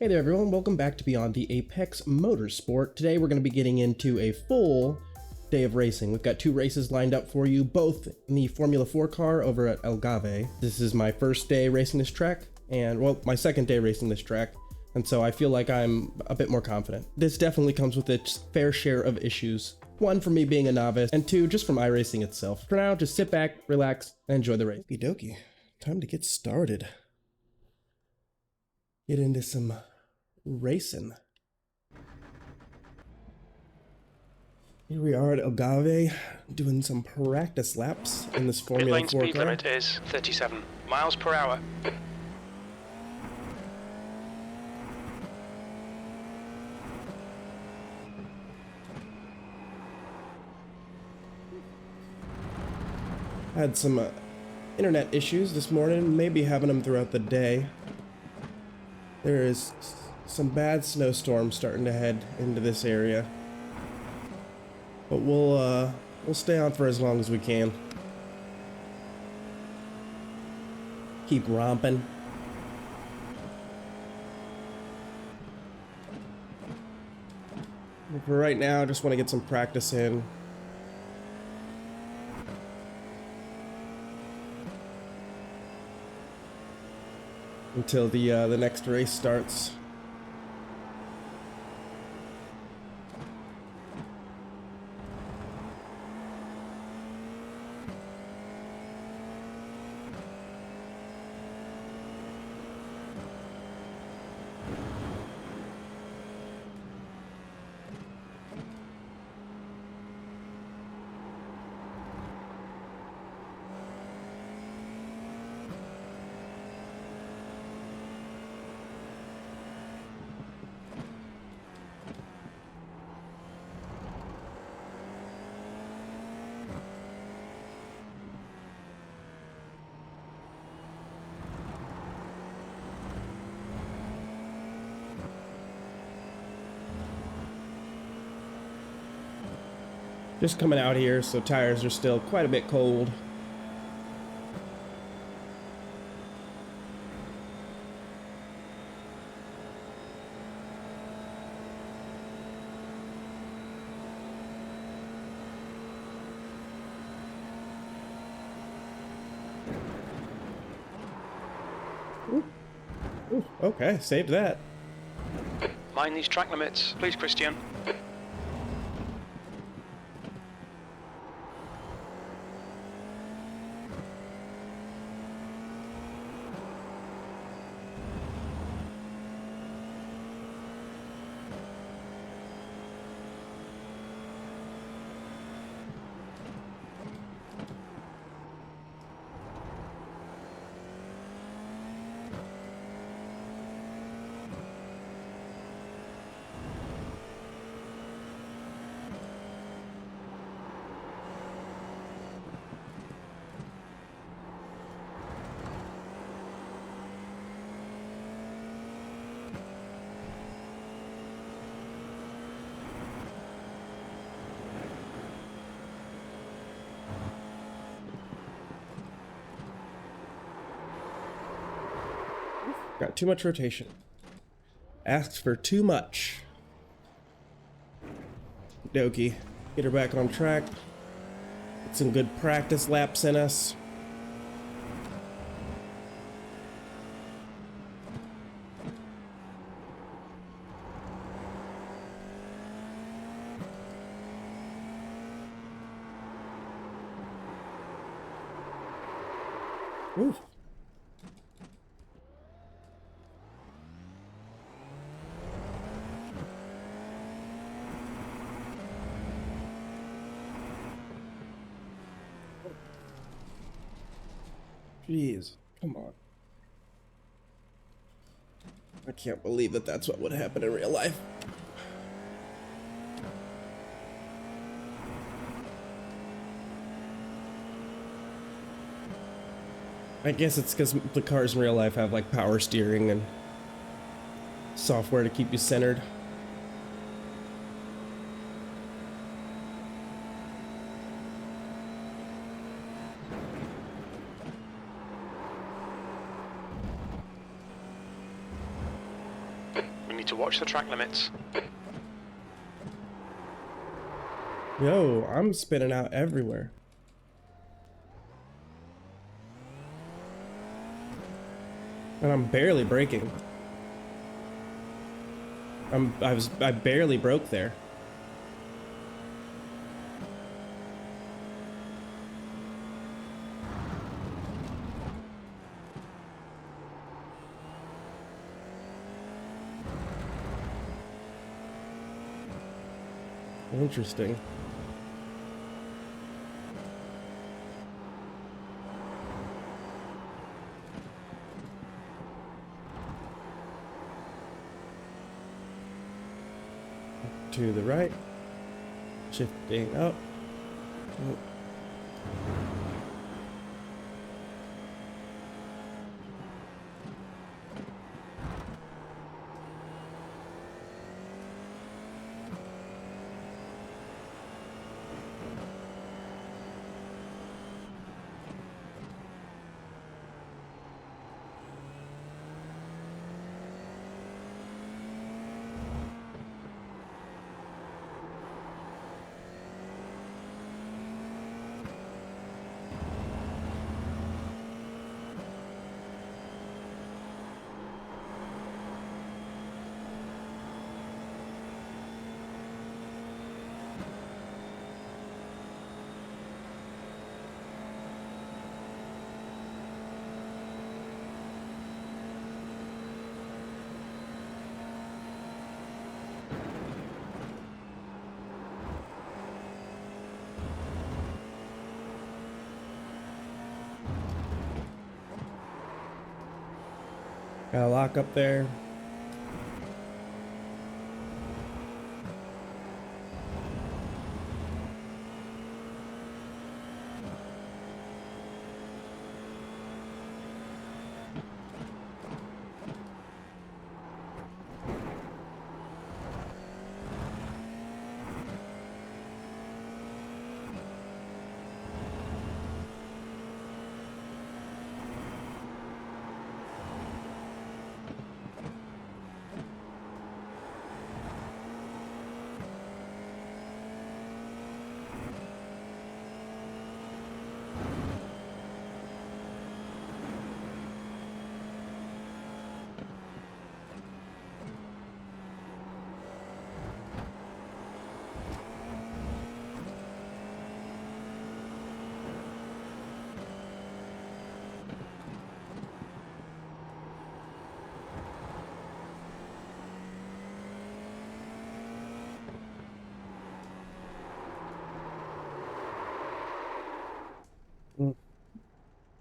Hey there everyone, welcome back to Beyond the Apex Motorsport. Today we're going to be getting into a full day of racing. We've got two races lined up for you, both in the Formula 4 car over at Algarve. This is my first day racing this track, and well, my second day racing this track, and so I feel like I'm a bit more confident. This definitely comes with its fair share of issues. One, from me being a novice, and two, just from iRacing itself. For now, just sit back, relax, and enjoy the race. Okie dokie, time to get started. Get into some racing. Here we are at Algarve, doing some practice laps in this Formula 4 car. Pit lane speed limit is 37 miles per hour. Had some internet issues this morning, maybe having them throughout the day. There is some bad snowstorms starting to head into this area, but we'll stay on for as long as we can. Keep romping. But for right now, I just want to get some practice in. Until the next race starts. Just coming out here, so tires are still quite a bit cold. Ooh, okay, saved that. Mind these track limits, please, Christian. Got too much rotation. Asks for too much. Dokie. Get her back on track. Get some good practice laps in us. Ooh. Jeez, come on. I can't believe that that's what would happen in real life. I guess it's because the cars in real life have like power steering and software to keep you centered. need to watch the track limits. Yo, I'm spinning out everywhere. And I'm barely braking. I barely broke there. Interesting. To the right, shifting up. Oh. Got a lock up there.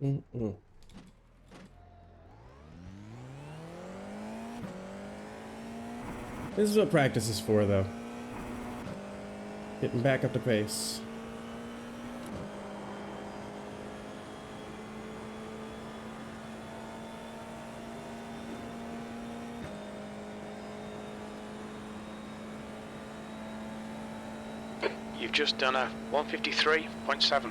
Mm-mm. This is what practice is for, though. Getting back up to pace. You've just done a 153.7.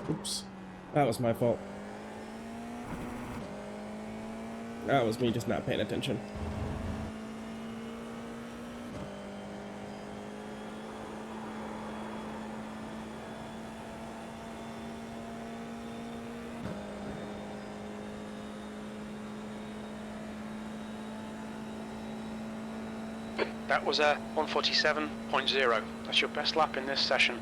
Oops. That was my fault. That was me just not paying attention. That was a 147.0. That's your best lap in this session.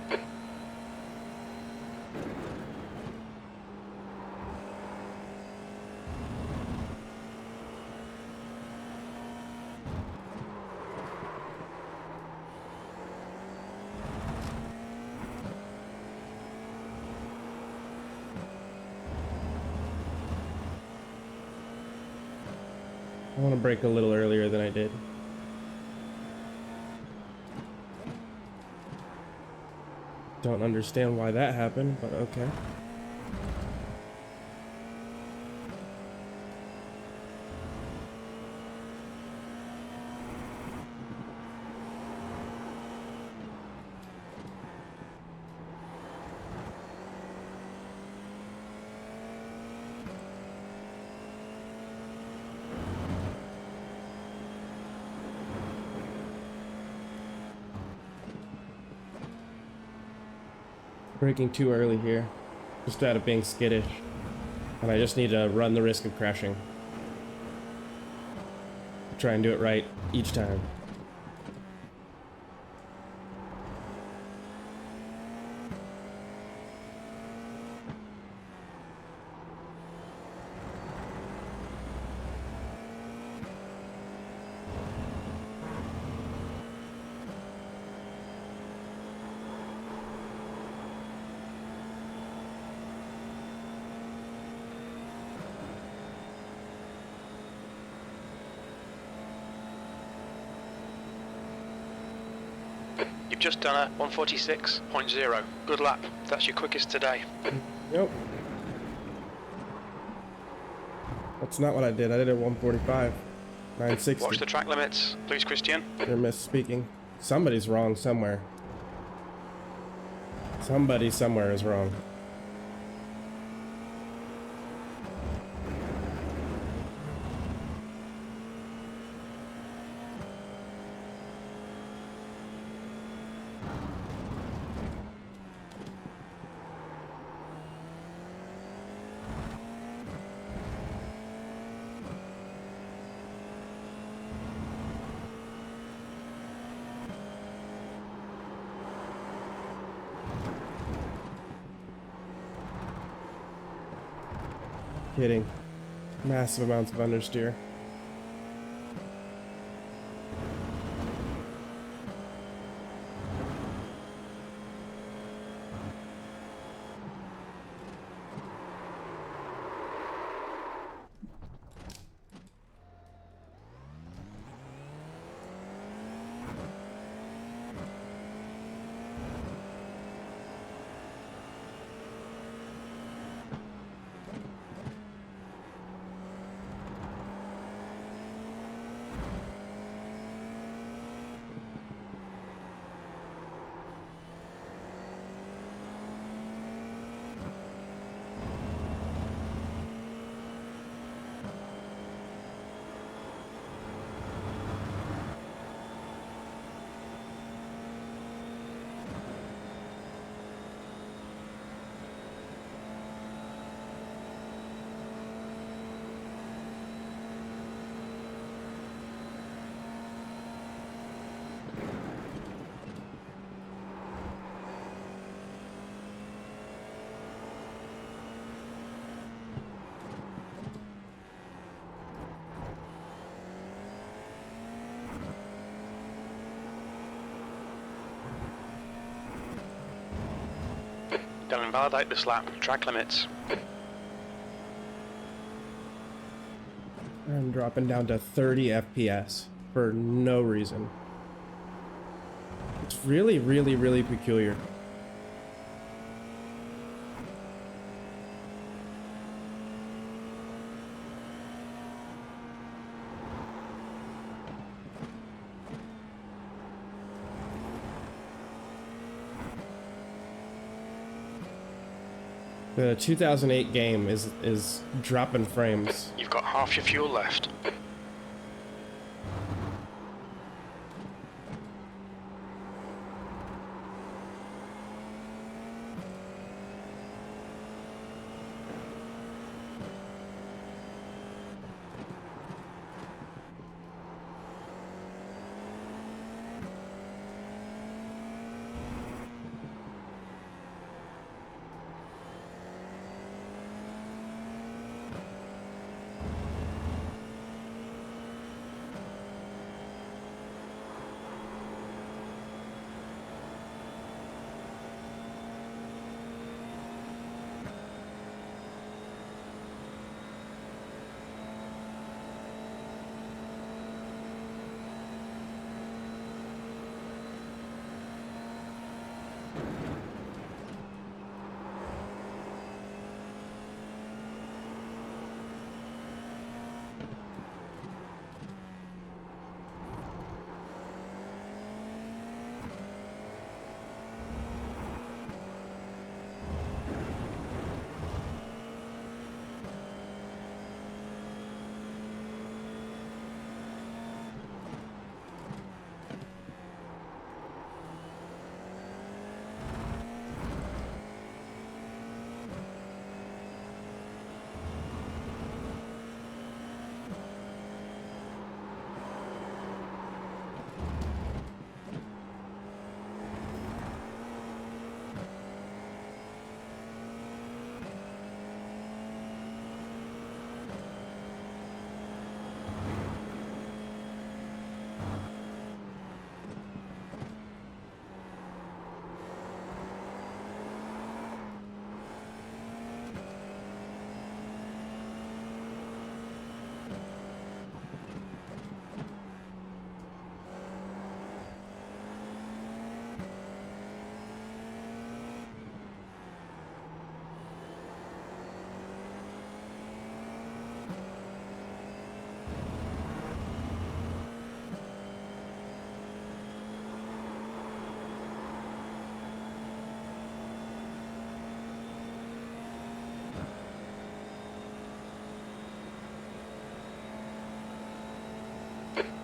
I want to brake a little earlier than I did. Don't understand why that happened, but okay. Braking too early here, just out of being skittish, and I just need to run the risk of crashing. Try and do it right each time. You've just done a 146.0. Good lap. That's your quickest today. Yep. That's not what I did. I did it 145. 960. Watch the track limits, please, Christian. You're misspeaking. Somebody's wrong somewhere. Somebody somewhere is wrong. Kidding. Massive amounts of understeer. Don't invalidate this lap. Track limits. I'm dropping down to 30 FPS for no reason. It's really, really, really peculiar. The 2008 game is dropping frames. You've got half your fuel left.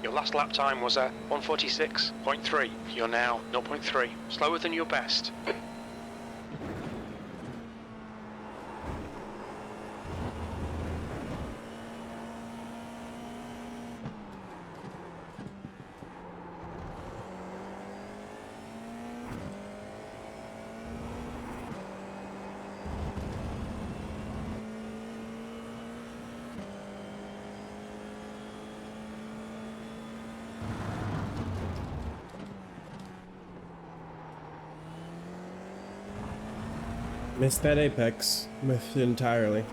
Your last lap time was 1:46.3. You're now 0.3. Slower than your best. Missed that apex. Missed it entirely.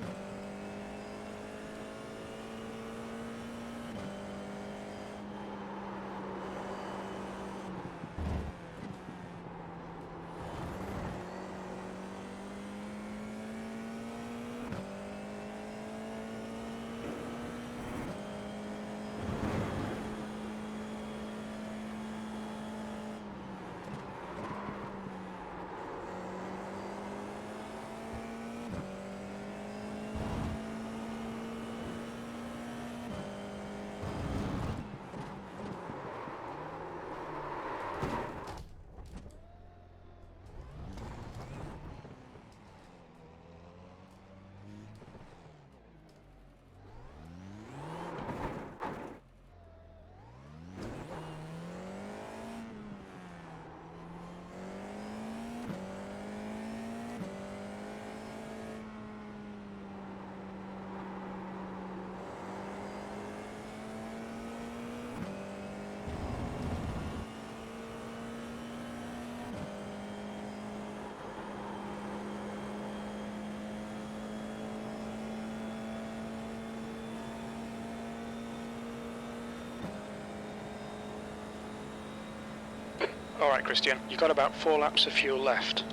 Alright, Christian, you've got about 4 laps of fuel left.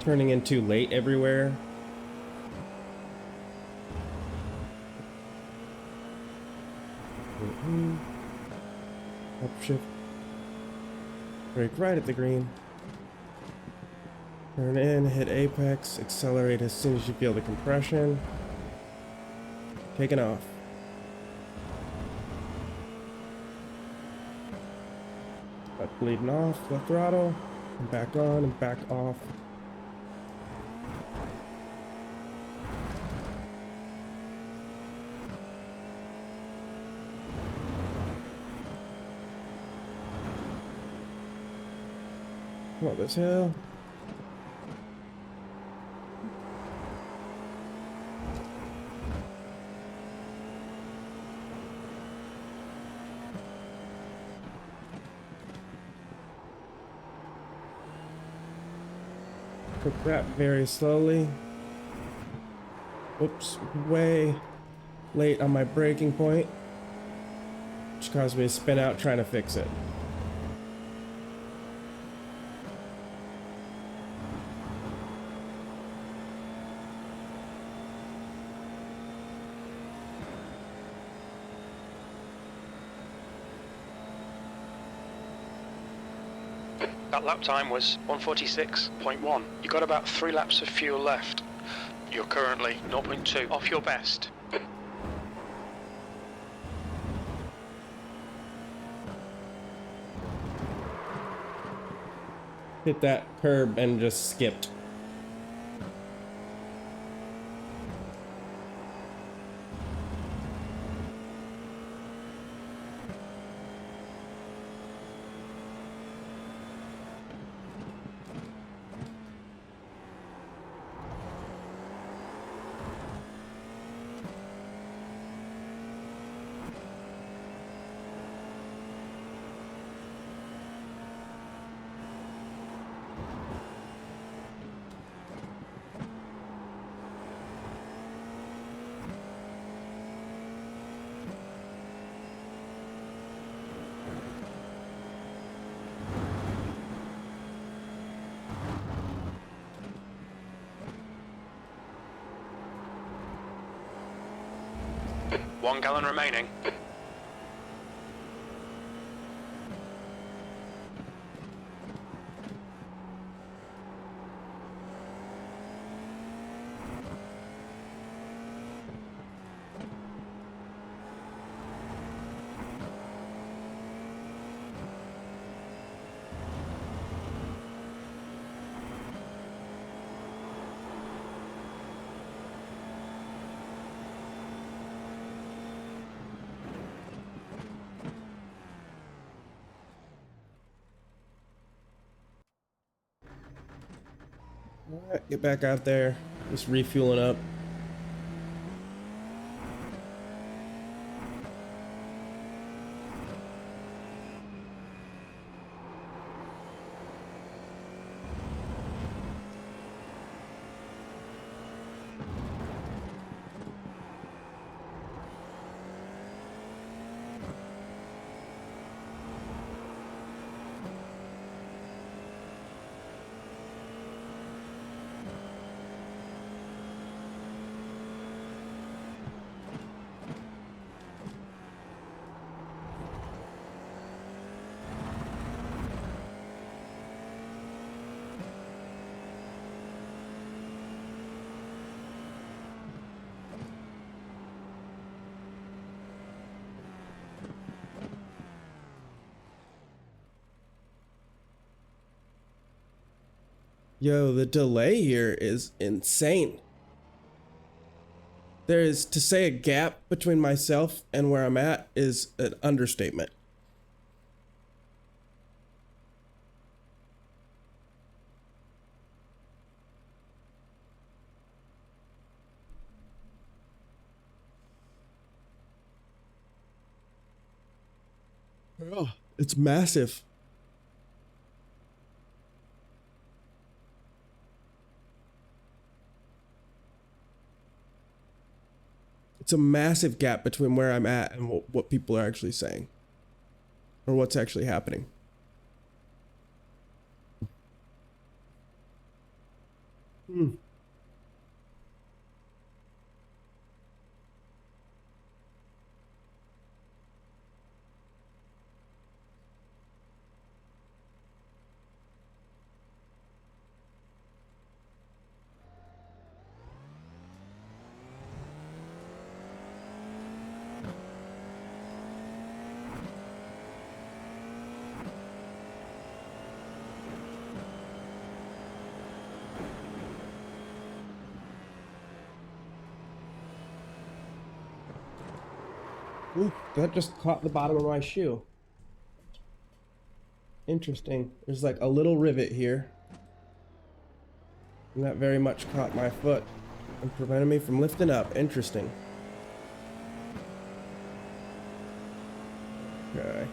turning in too late everywhere. Upshift. Brake right at the green. Turn in, hit apex, accelerate as soon as you feel the compression. Taking off. Left bleeding off, left throttle, and back on and back off. Come on this hill. Cook that very slowly. Oops, way late on my braking point, which caused me to spin out trying to fix it. That lap time was 146.1. You got about 3 laps of fuel left. You're currently 0.2 off your best. Hit that curb and just skipped. One gallon remaining. Alright, get back out there. Just refueling up. Yo, the delay here is insane. There is, to say a gap between myself and where I'm at is an understatement. Oh, it's massive. It's a massive gap between where I'm at and what people are actually saying, or what's actually happening. Ooh, that just caught the bottom of my shoe. Interesting. There's like a little rivet here. And that very much caught my foot and prevented me from lifting up. Interesting. Okay.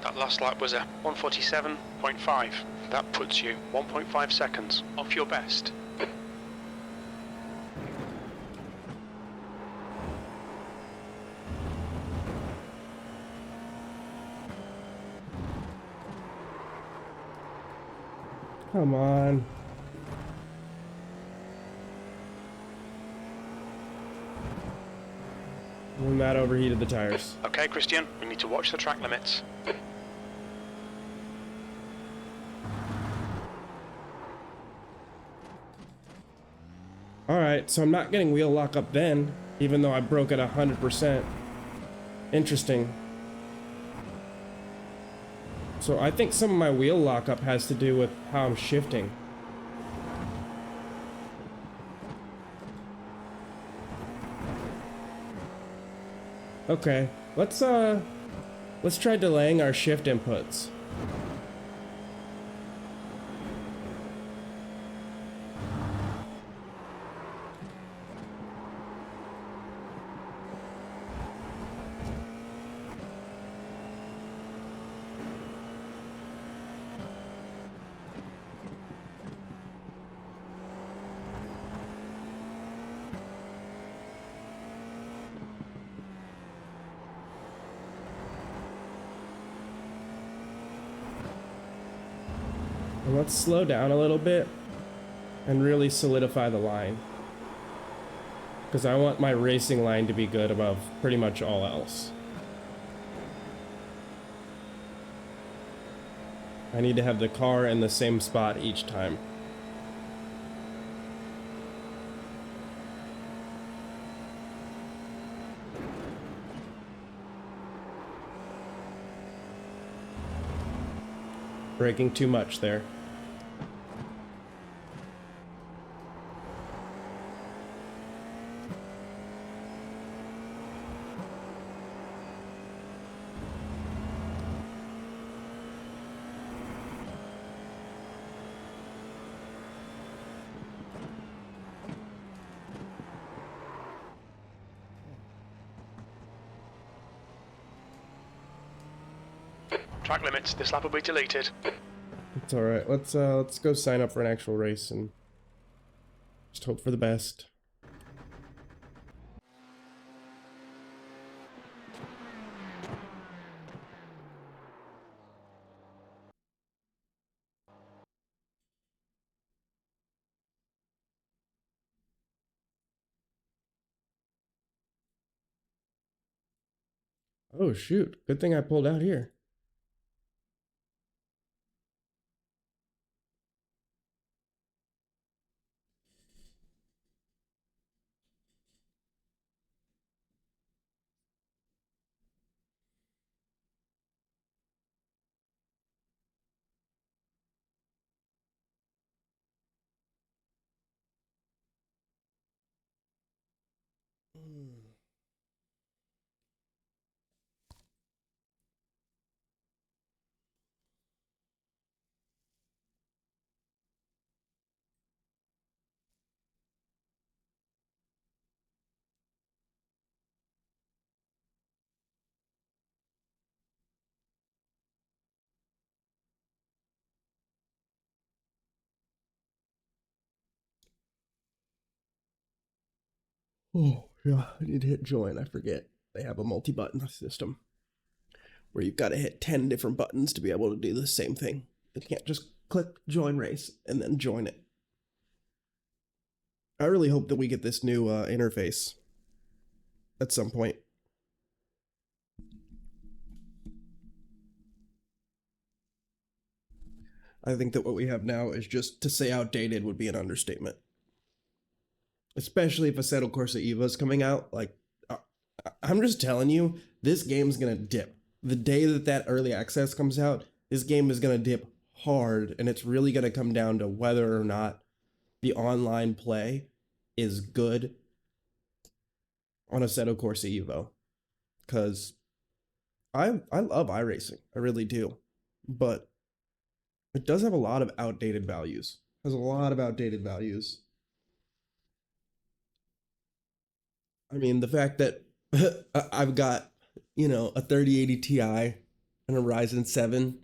That last lap was a 147.5. That puts you 1.5 seconds off your best. Come on. And that overheated the tires. Okay, Christian, we need to watch the track limits. Alright, so I'm not getting wheel lock up then, even though I broke it 100%. Interesting. So I think some of my wheel lockup has to do with how I'm shifting. Okay, let's try delaying our shift inputs. And let's slow down a little bit and really solidify the line, because I want my racing line to be good above pretty much all else. I need to have the car in the same spot each time. Braking too much there. Track limits. This lap will be deleted. It's all right. Let's go sign up for an actual race and just hope for the best. Oh shoot! Good thing I pulled out here. Oh, yeah, I need to hit join. I forget. They have a multi-button system where you've got to hit 10 different buttons to be able to do the same thing. You can't just click join race and then join it. I really hope that we get this new interface at some point. I think that what we have now is just, to say outdated would be an understatement. Especially if Assetto Corsa EVA is coming out. Like, I'm just telling you, this game's gonna dip. The day that early access comes out, this game is gonna dip hard, and it's really gonna come down to whether or not the online play is good on Assetto Corsa EVO. Because I love iRacing, I really do. But it does have a lot of outdated values. It has a lot of outdated values. I mean, the fact that I've got, you know, a 3080 Ti and a Ryzen 7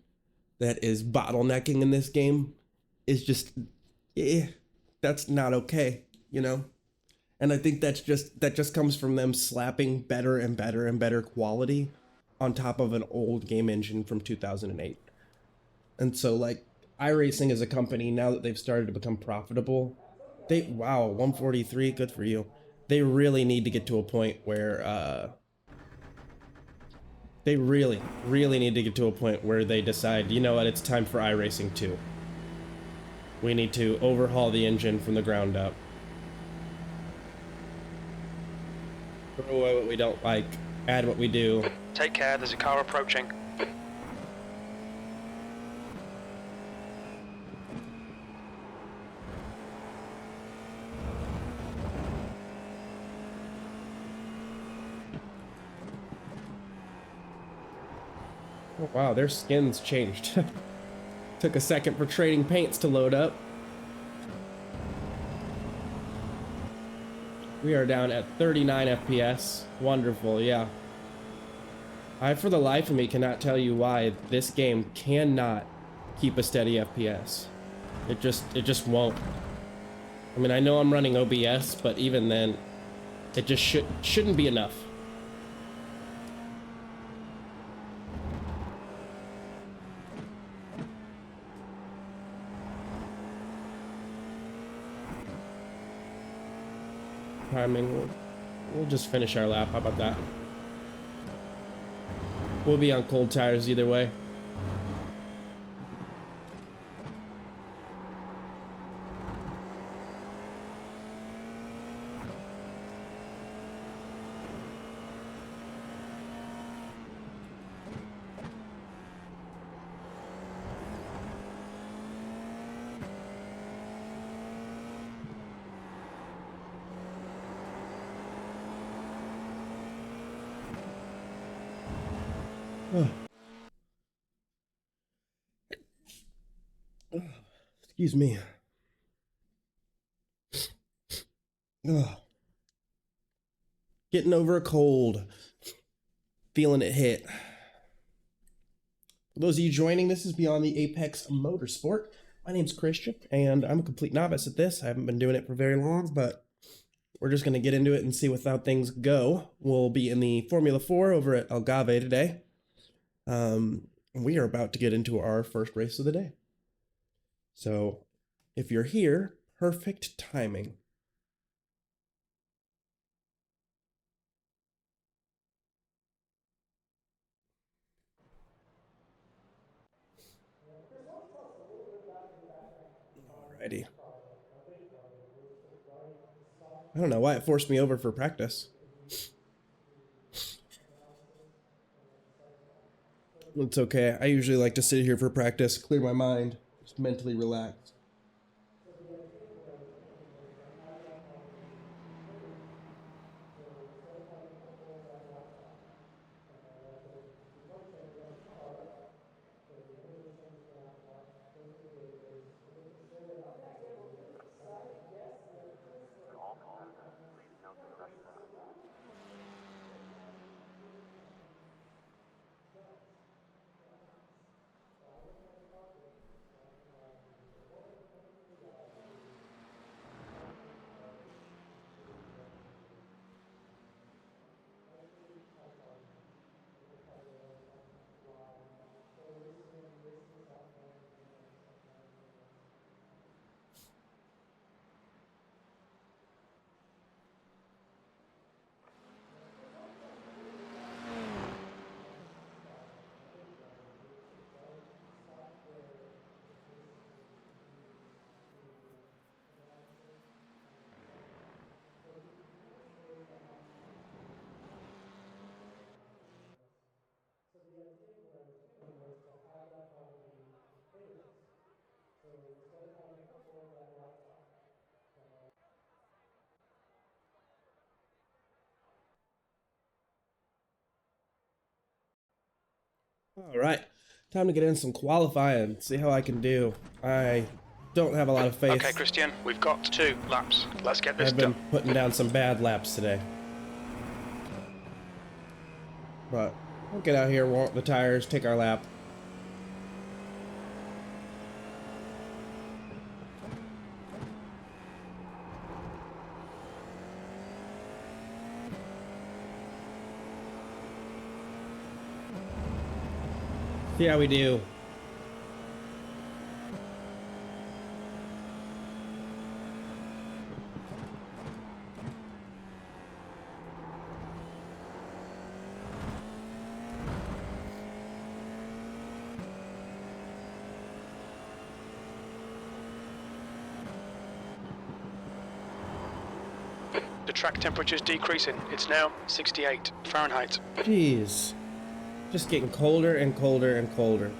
that is bottlenecking in this game is just, that's not okay, you know? And I think that just comes from them slapping better and better and better quality on top of an old game engine from 2008. And so, like, iRacing as a company, now that they've started to become profitable, wow, 143, good for you. They really need to get to a point where, they really need to get to a point where they decide, you know what, it's time for iRacing 2. We need to overhaul the engine from the ground up. Throw away what we don't like, add what we do. Take care, there's a car approaching. Oh, wow, their skin's changed. Took a second for trading paints to load up. We are down at 39 FPS. Wonderful, yeah. I, for the life of me, cannot tell you why this game cannot keep a steady FPS. It just won't. I mean, I know I'm running OBS, but even then, it just shouldn't be enough. Timing, we'll just finish our lap. How about that? We'll be on cold tires either way. Excuse me. Ugh. Getting over a cold. Feeling it hit. For those of you joining, this is Beyond the Apex Motorsport. My name's Christian, and I'm a complete novice at this. I haven't been doing it for very long, but we're just going to get into it and see how things go. We'll be in the Formula 4 over at Algarve today. We are about to get into our first race of the day. So, if you're here, perfect timing. Alrighty. I don't know why it forced me over for practice. It's okay. I usually like to sit here for practice, clear my mind, just mentally relax. All right, time to get in some qualifying, see how I can do. I don't have a lot of faith. Okay, Christian, we've got 2 laps. Let's get this I've been done. putting down some bad laps today. But we'll get out here, warm up the tires, take our lap. See how we do. The track temperature is decreasing. It's now 68 Fahrenheit. Jeez. Just getting colder and colder and colder.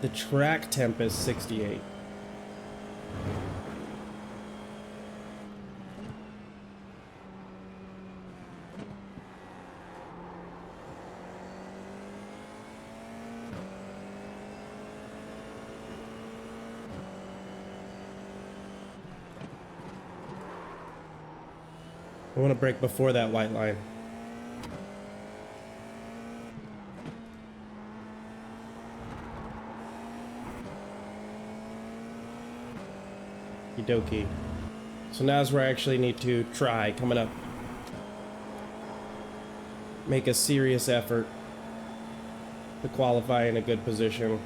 The track temp is 68. I want to brake before that white line. Okie dokie. So now's where I actually need to try coming up. Make a serious effort to qualify in a good position.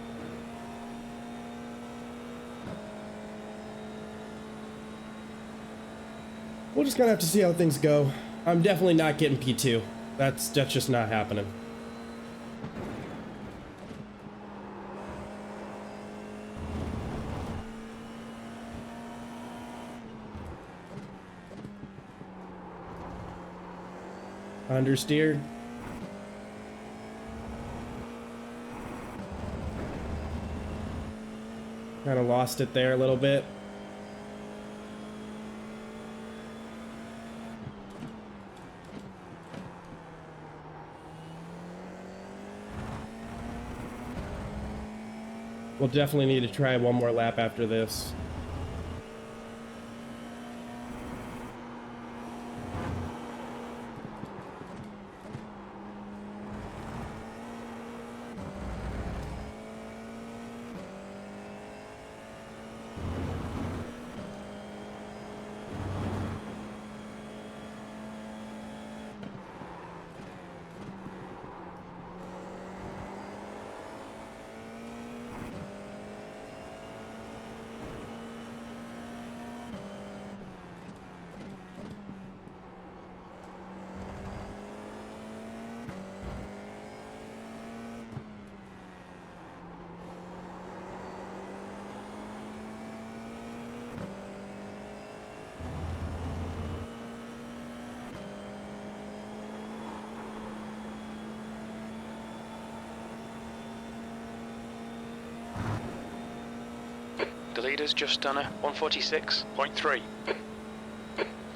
We're just gonna have to see how things go. I'm definitely not getting P2. That's just not happening. Understeer. Kind of lost it there a little bit. We'll definitely need to try one more lap after this. The leader's just done a 146.3.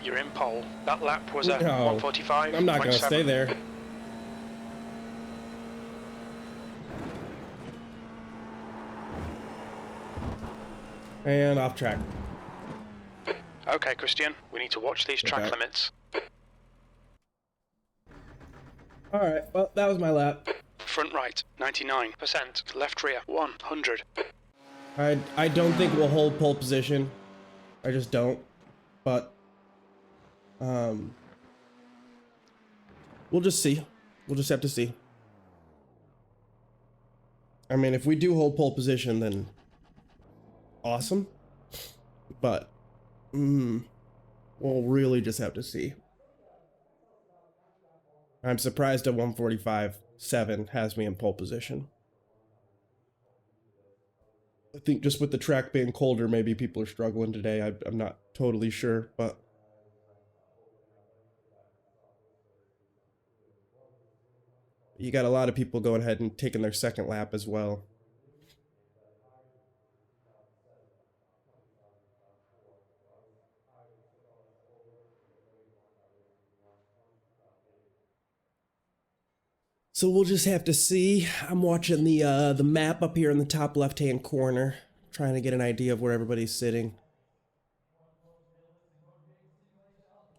You're in pole. That lap was a No, 145.7. I'm not gonna stay there. And off track. Okay, Christian, we need to watch these track Okay. limits. Alright, well, that was my lap. Front right, 99%. Left rear, 100. I don't think we'll hold pole position. I just don't. But we'll just see. We'll just have to see. I mean, if we do hold pole position, then awesome. But we'll really just have to see. I'm surprised a 145.7 has me in pole position. I think just with the track being colder, maybe people are struggling today. I'm not totally sure, but you got a lot of people going ahead and taking their second lap as well. So we'll just have to see. I'm watching the map up here in the top left-hand corner, trying to get an idea of where everybody's sitting.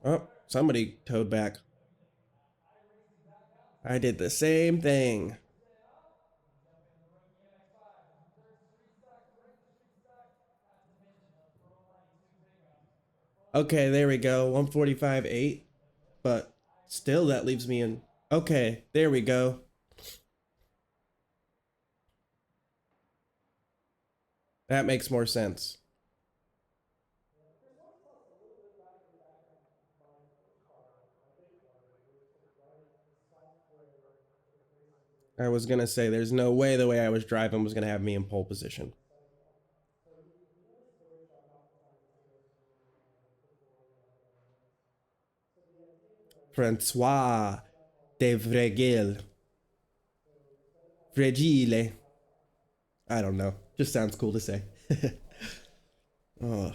Oh, somebody towed back. I did the same thing. Okay, there we go. 145.8. But still, that leaves me in. Okay, there we go. That makes more sense. I was gonna say, there's no way the way I was driving was gonna have me in pole position. Francois de Vregel. Fragile. I don't know. Just sounds cool to say. Oh.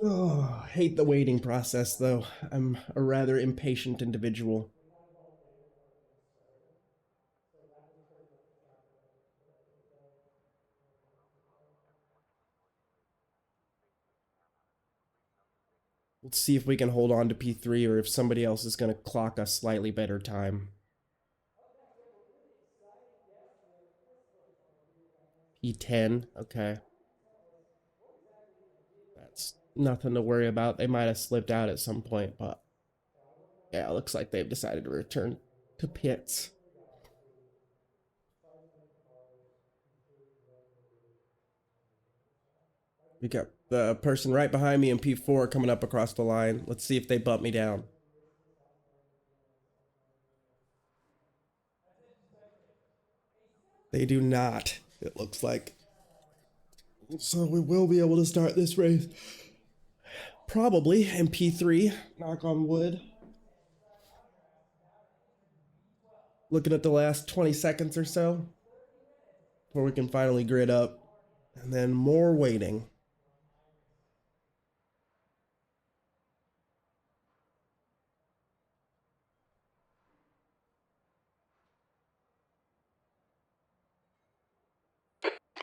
Oh, hate the waiting process though. I'm a rather impatient individual. Let's see if we can hold on to P3 or if somebody else is going to clock a slightly better time. P10, okay. That's nothing to worry about. They might have slipped out at some point, but yeah, it looks like they've decided to return to pits. We got the person right behind me in P4 coming up across the line. Let's see if they bump me down. They do not, it looks like. So we will be able to start this race. Probably in P3, knock on wood. Looking at the last 20 seconds or so before we can finally grid up, and then more waiting.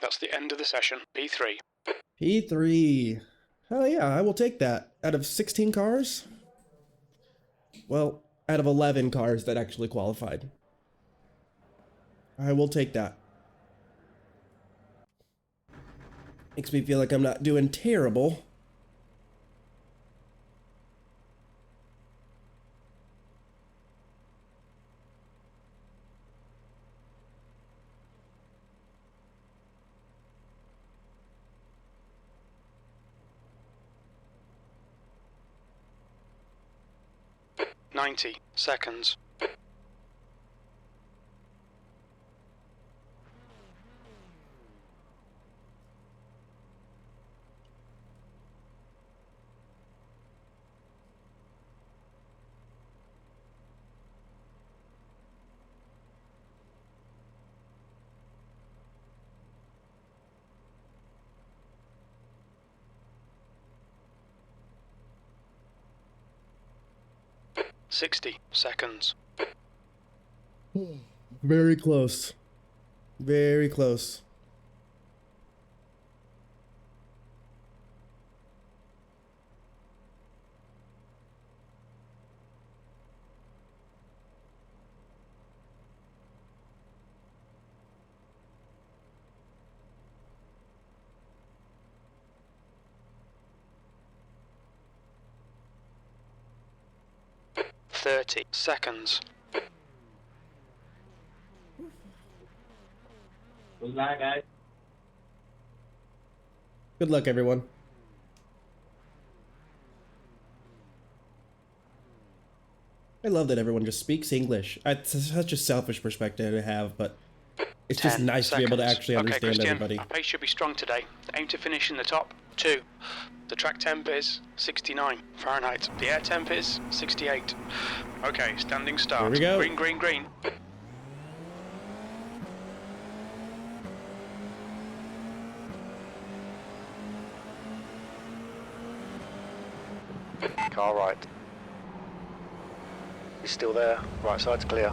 That's the end of the session. P3. P3. Hell yeah, I will take that. Out of 16 cars? Well, out of 11 cars that actually qualified. I will take that. Makes me feel like I'm not doing terrible. .90 seconds. .60 seconds. Very close. Very close. .30 seconds. Good luck, guys. Good luck, everyone. I love that everyone just speaks English. It's such a selfish perspective to have, but it's just 10 nice to be able to seconds. actually Okay, understand Christian, everybody. our pace should be strong today. Aim to finish in the top 2. The track temp is 69 Fahrenheit. The air temp is 68. Okay, standing start. Here we go. Green, green, green. Car right. He's still there. Right side's clear.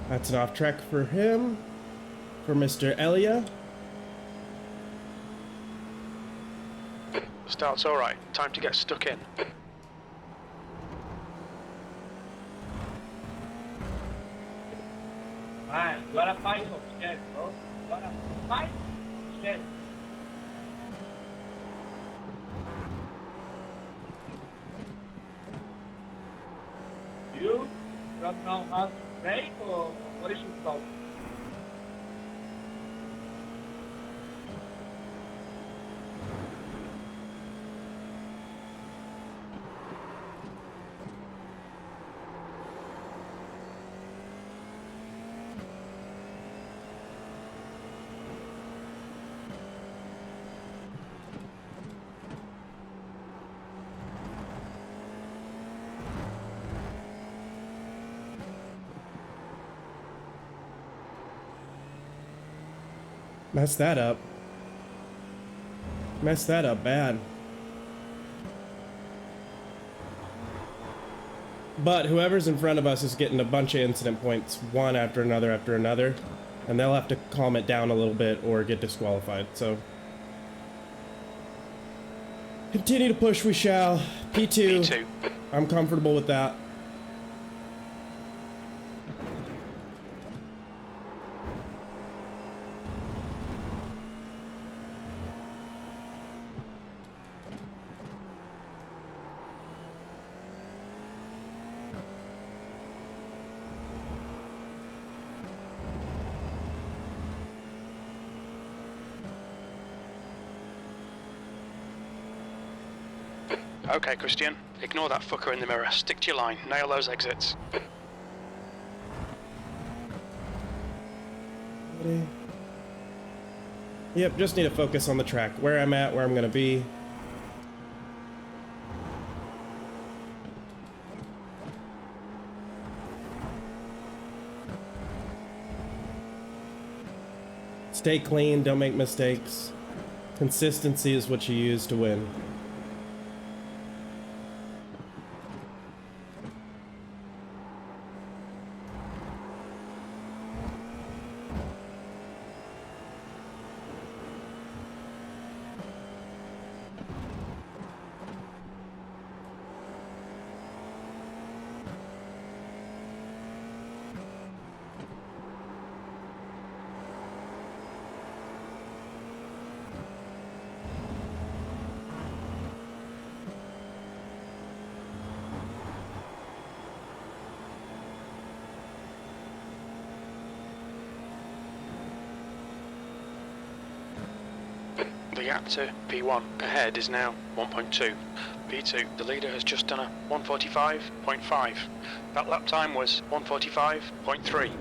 That's an off track for him. For Mr. Elia. Start's alright. Time to get stuck in. Man, you gotta fight for shit, bro. You gotta fight for shit. You don't know how to brake or what is your problem? Messed that up. Messed that up bad. But whoever's in front of us is getting a bunch of incident points, one after another, and they'll have to calm it down a little bit or get disqualified, so. Continue to push, we shall. P2. P2. I'm comfortable with that. Okay, Christian. Ignore that fucker in the mirror. Stick to your line. Nail those exits. Ready? Yep, just need to focus on the track. Where I'm at, where I'm gonna be. Stay clean, don't make mistakes. Consistency is what you use to win. The gap to P1 ahead is now 1.2. P2, the leader has just done a 1:45.5. That lap time was 1:45.3.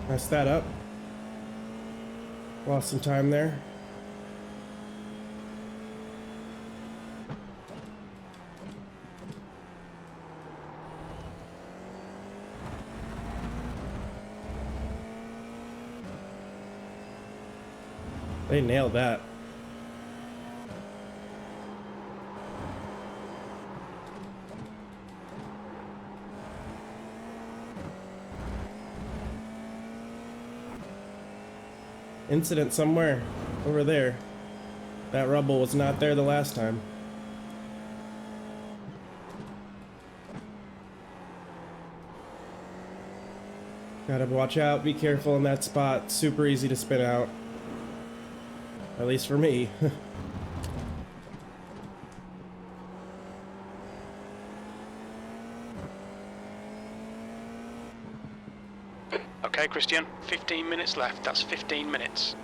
Mess that up. Lost some time there. They nailed that. Incident somewhere over there. That rubble was not there the last time. Gotta watch out, be careful in that spot. Super easy to spin out. At least for me. Okay, Christian, 15 minutes left. That's 15 minutes.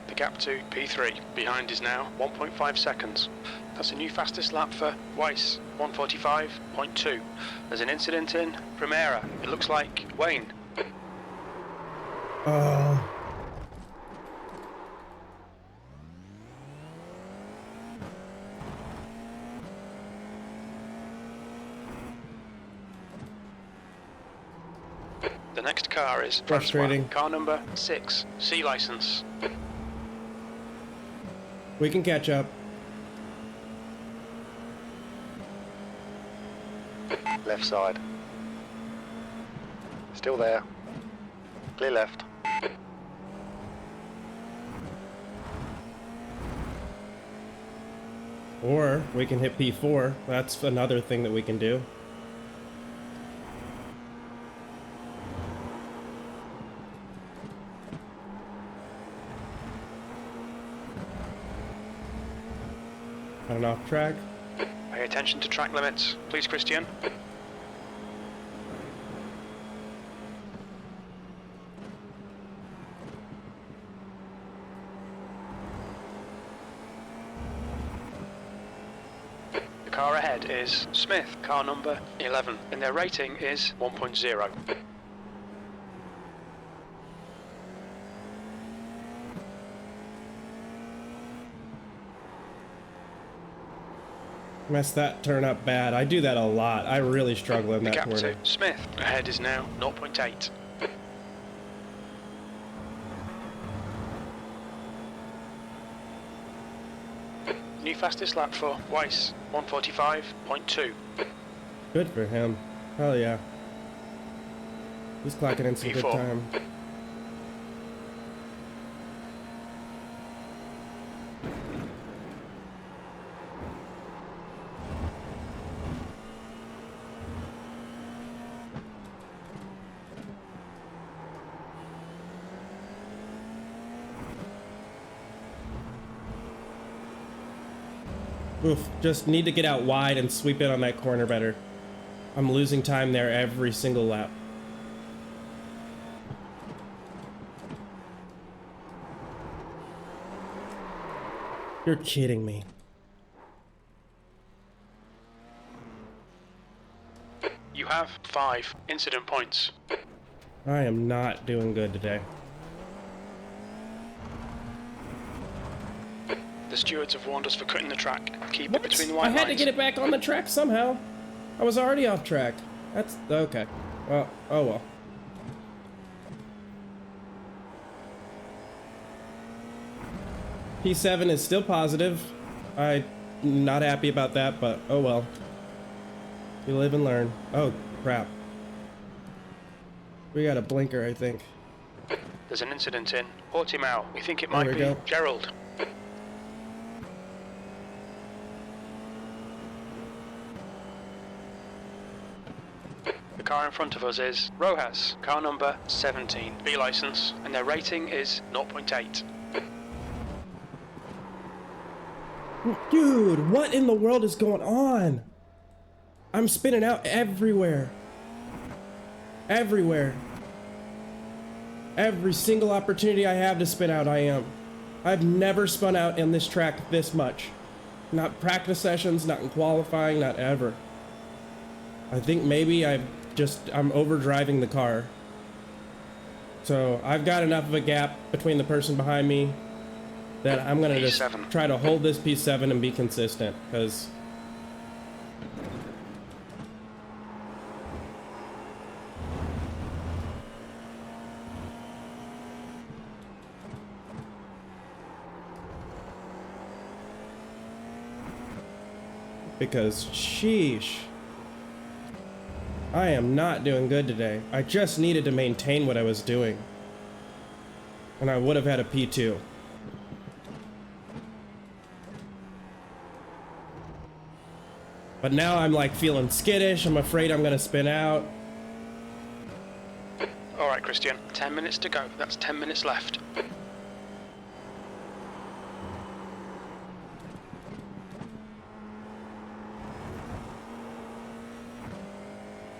The gap to P3 behind is now 1.5 seconds. That's a new fastest lap for Weiss, 1:45.2. There's an incident in Primera. It looks like Wayne. The next car is Frustrating. Francois, car number 6, C license. We can catch up. Left side. Still there. Clear left. Or we can hit P4. That's another thing that we can do. Running off track. Pay attention to track limits, please, Christian. The car ahead is Smith, car number 11, and their rating is 1.0. Messed that turn up bad. I do that a lot. I really struggle in The that gap corner. to Smith ahead is now 0.8. New fastest lap for Weiss, 1:45.2. Good for him. Hell yeah. He's clocking in some good P4. time. Oof, just need to get out wide and sweep in on that corner better. I'm losing time there every single lap. You're kidding me. You have 5 incident points. I am not doing good today. The stewards have warned us for cutting the track. Keep What? it between the I white had to lines. get it back on the track somehow. I was already off track. That's okay. Well, oh well. P7 is still positive. I'm not happy about that, but oh well. You live and learn. Oh, crap. We got a blinker, I think. There's an incident in Portimao. We think it There might we be go. Gerald. The car in front of us is Rojas, car number 17, B license, and their rating is 0.8. Dude, what in the world is going on? I'm spinning out everywhere. Everywhere. Every single opportunity I have to spin out, I am. I've never spun out in this track this much. Not practice sessions, not in qualifying, not ever. I think maybe I'm overdriving the car. So I've got enough of a gap between the person behind me that I'm gonna just P7. try to hold this P7 and be consistent, because sheesh, I am not doing good today. I just needed to maintain what I was doing, and I would have had a P2. But now I'm like feeling skittish. I'm afraid I'm gonna spin out. Alright, Christian, 10 minutes to go. That's 10 minutes left.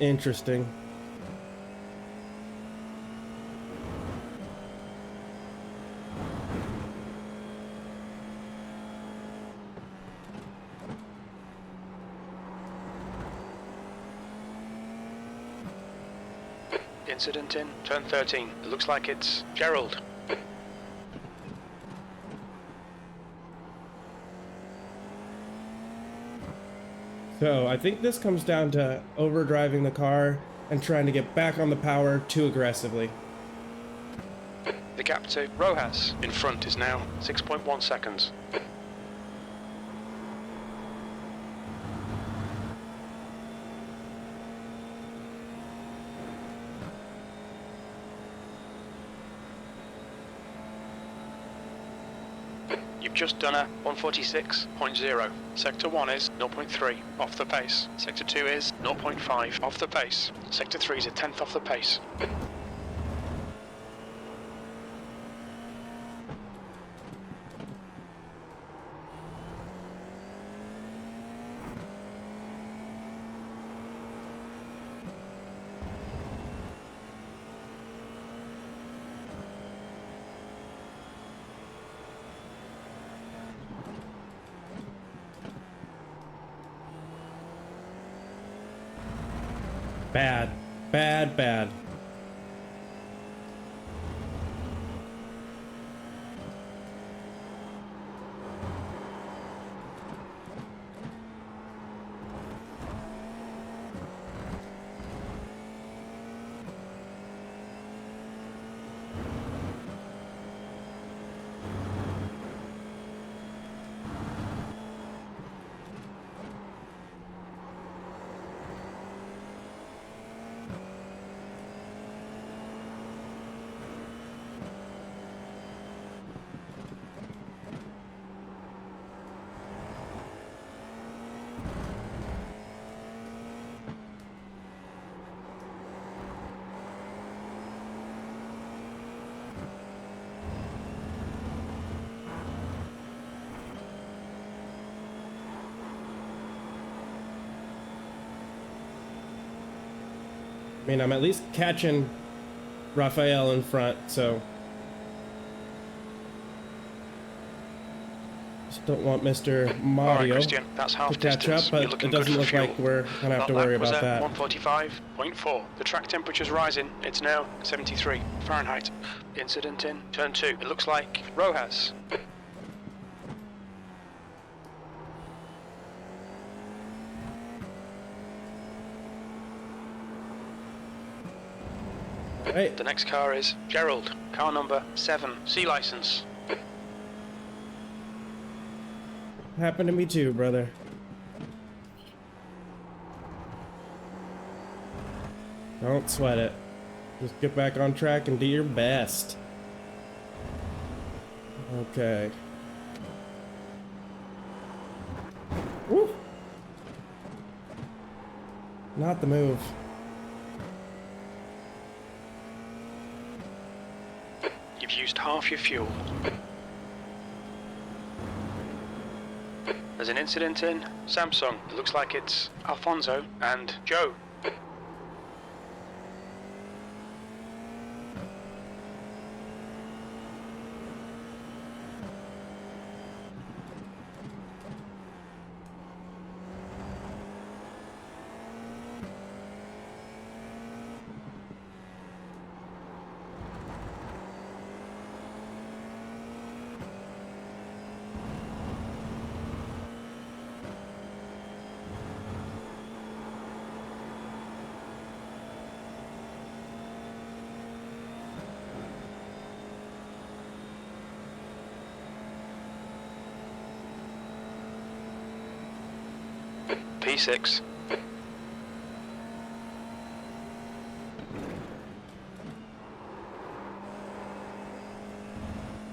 Interesting. Incident in turn 13. It looks like it's Gerald. So I think this comes down to overdriving the car and trying to get back on the power too aggressively. The gap to Rojas in front is now 6.1 seconds. You've just done a 146.0. Sector 1 is 0.3 off the pace. Sector 2 is 0.5 off the pace. Sector 3 is a tenth off the pace. Bad, bad, bad. I mean, I'm at least catching Raphael in front, so just don't want Mr. All right, Mario Christian, that's half to catch distance. up, but You're looking it doesn't good for look like fuel. we're gonna have to That worry lap was about at that. 145.4. The track temperature's rising. It's now 73 Fahrenheit. Incident in turn 2. It looks like Rojas. Right, The next car is Gerald. Car number 7. C license. happened to me too, brother. Don't sweat it. Just get back on track and do your best. Okay. Woo! Not the move. You've used half your fuel. There's an incident in Samsung. It looks like it's Alfonso and Joe. P6.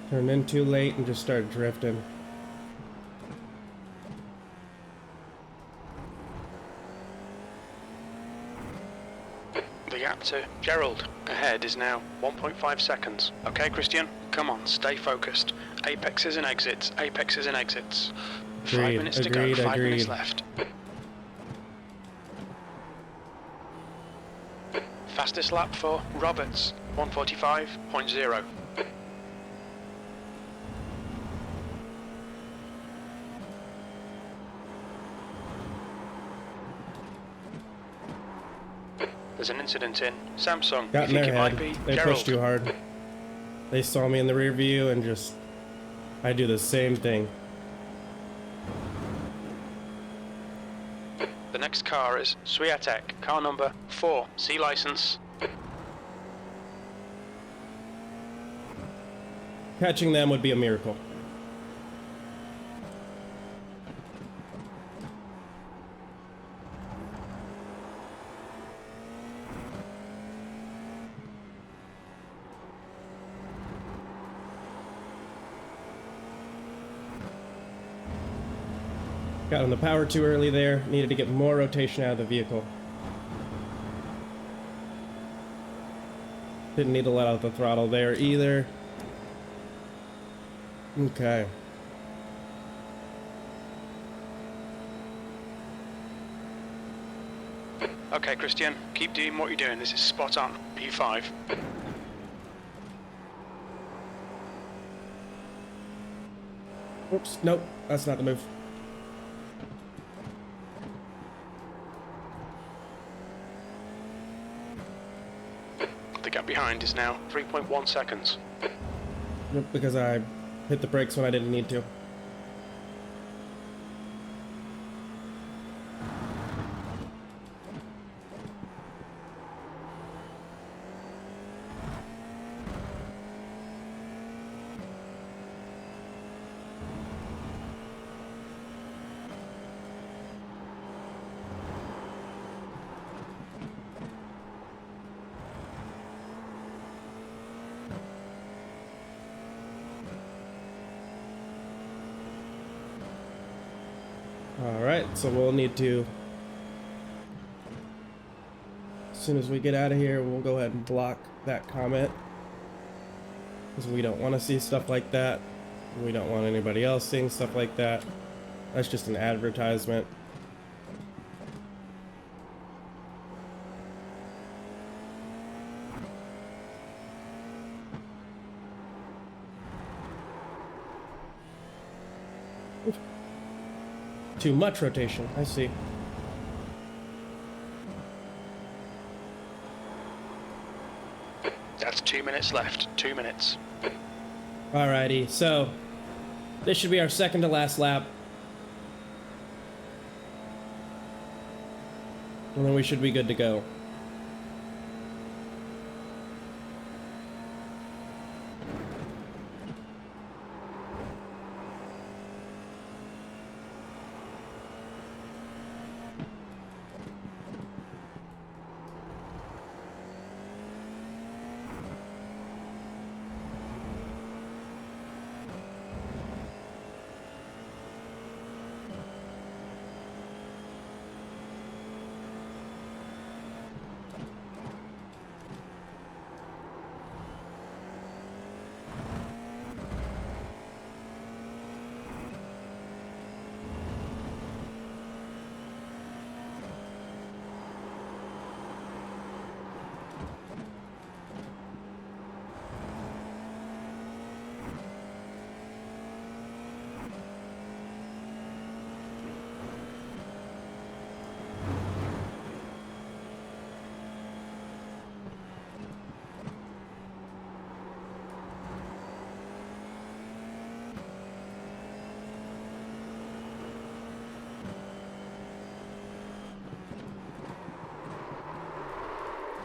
Turned in too late and just started drifting. The gap to Gerald ahead is now 1.5 seconds. Okay, Christian, come on, stay focused. Apexes and exits, apexes and exits. 5 Agreed, minutes to go, 5 minutes agreed. left. Fastest lap for Roberts, 145.0. There's an incident in Samsung. Got You in think their it might head. be They Gerald? pushed too hard. They saw me in the rear view and just... I do the same thing. The next car is Swiatek, car number 4, C license. Catching them would be a miracle. Got on the power too early there. Needed to get more rotation out of the vehicle. Didn't need to let out the throttle there either. Okay. Okay, Christian, keep doing what you're doing. This is spot on. P5. Oops, nope, that's not the move. The gap behind is now 3.1 seconds. Yep, because I hit the brakes when I didn't need to. Alright, so we'll need to, as soon as we get out of here, we'll go ahead and block that comment. Because we don't want to see stuff like that. We don't want anybody else seeing stuff like that. That's just an advertisement. Too much rotation, I see. That's 2 minutes left. 2 minutes. Alrighty, so this should be our second to last lap. And then we should be good to go.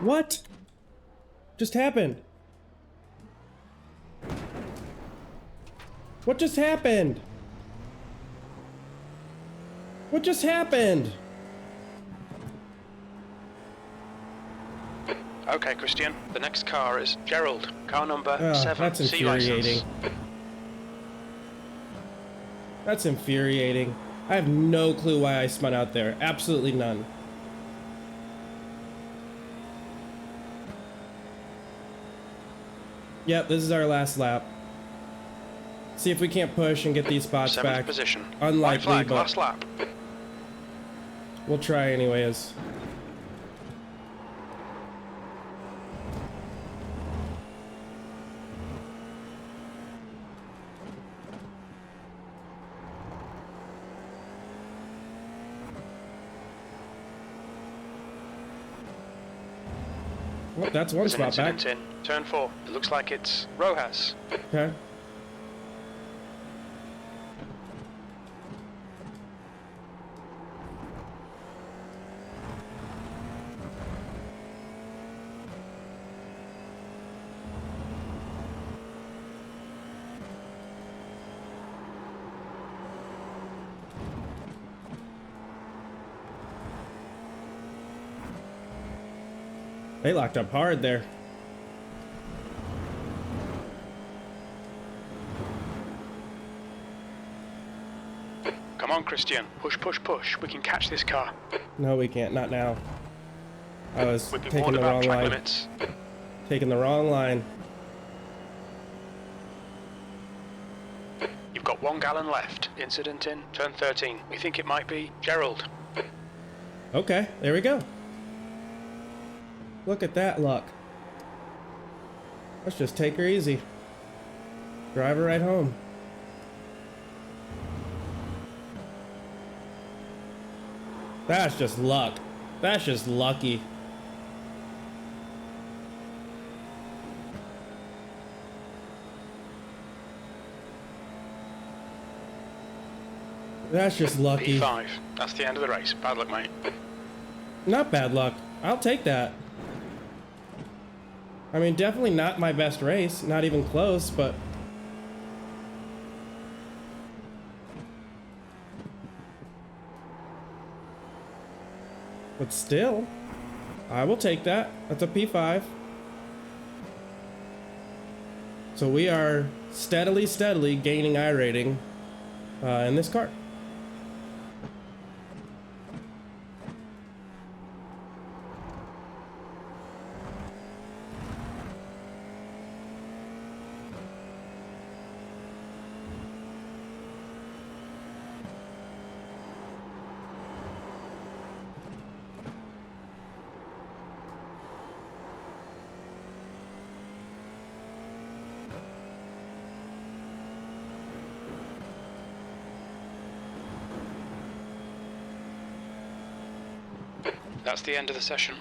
What just happened? What just happened? What just happened? Okay, Christian. The next car is Gerald. Car number Oh, 7. that's C license. infuriating. That's infuriating. I have no clue why I spun out there. Absolutely none. Yep, this is our last lap. See if we can't push and get these spots 7th back. position. Unlikely, White flag, but last lap. we'll try anyways. Well, that's one There's an spot back. incident in turn 4. It looks like it's Rojas. Okay. They locked up hard there. Come on, Christian. Push, push, push. We can catch this car. No, we can't. Not now. I was We've been taking warned the about wrong track line. limits. Taking the wrong line. You've got 1 gallon left. Incident in turn 13. We think it might be Gerald. Okay, there we go. Look at that luck. Let's just take her easy. Drive her right home. That's just luck. That's just lucky. That's just lucky. P5. That's the end of the race. Bad luck, mate. Not bad luck. I'll take that. I mean, definitely not my best race. Not even close, but... But still, I will take that. That's a P5. So we are steadily gaining iRating in this car. That's the end of the session.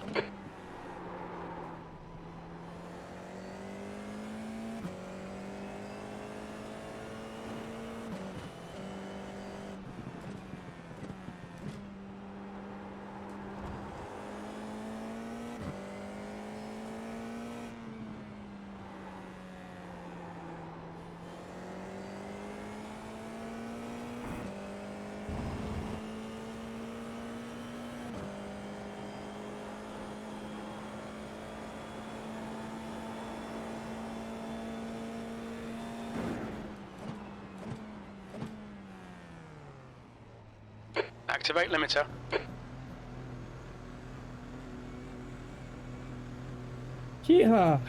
Activate limiter. Yeah.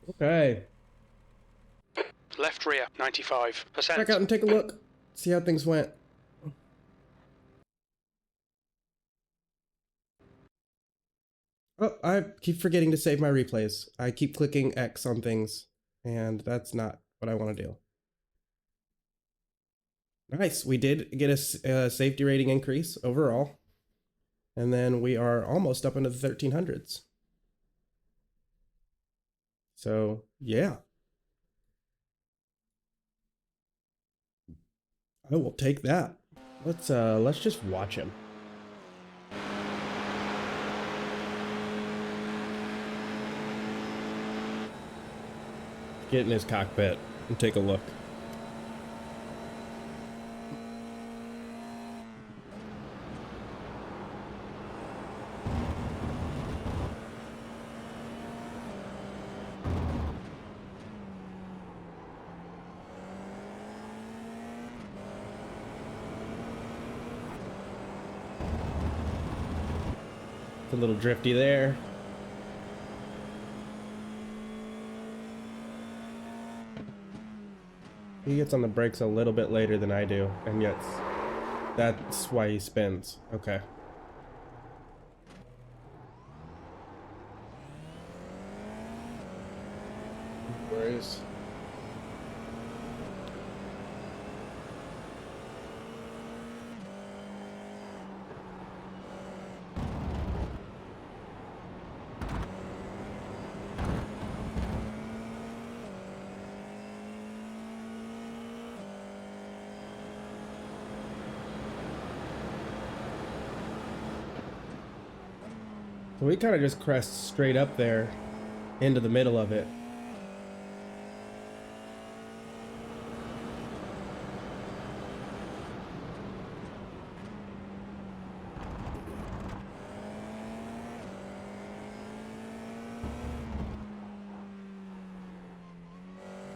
Okay. Left rear, 95%. Back out and take a look. See how things went. Oh, I keep forgetting to save my replays. I keep clicking X on things, and that's not what I want to do. Nice. We did get a safety rating increase overall. And then we are almost up into the 1300s. So, yeah. I will take that. Let's just watch him. Get in his cockpit and take a look. A little drifty there. He gets on the brakes a little bit later than I do, and yet that's why he spins. Okay. Where is... So we kind of just crest straight up there into the middle of it.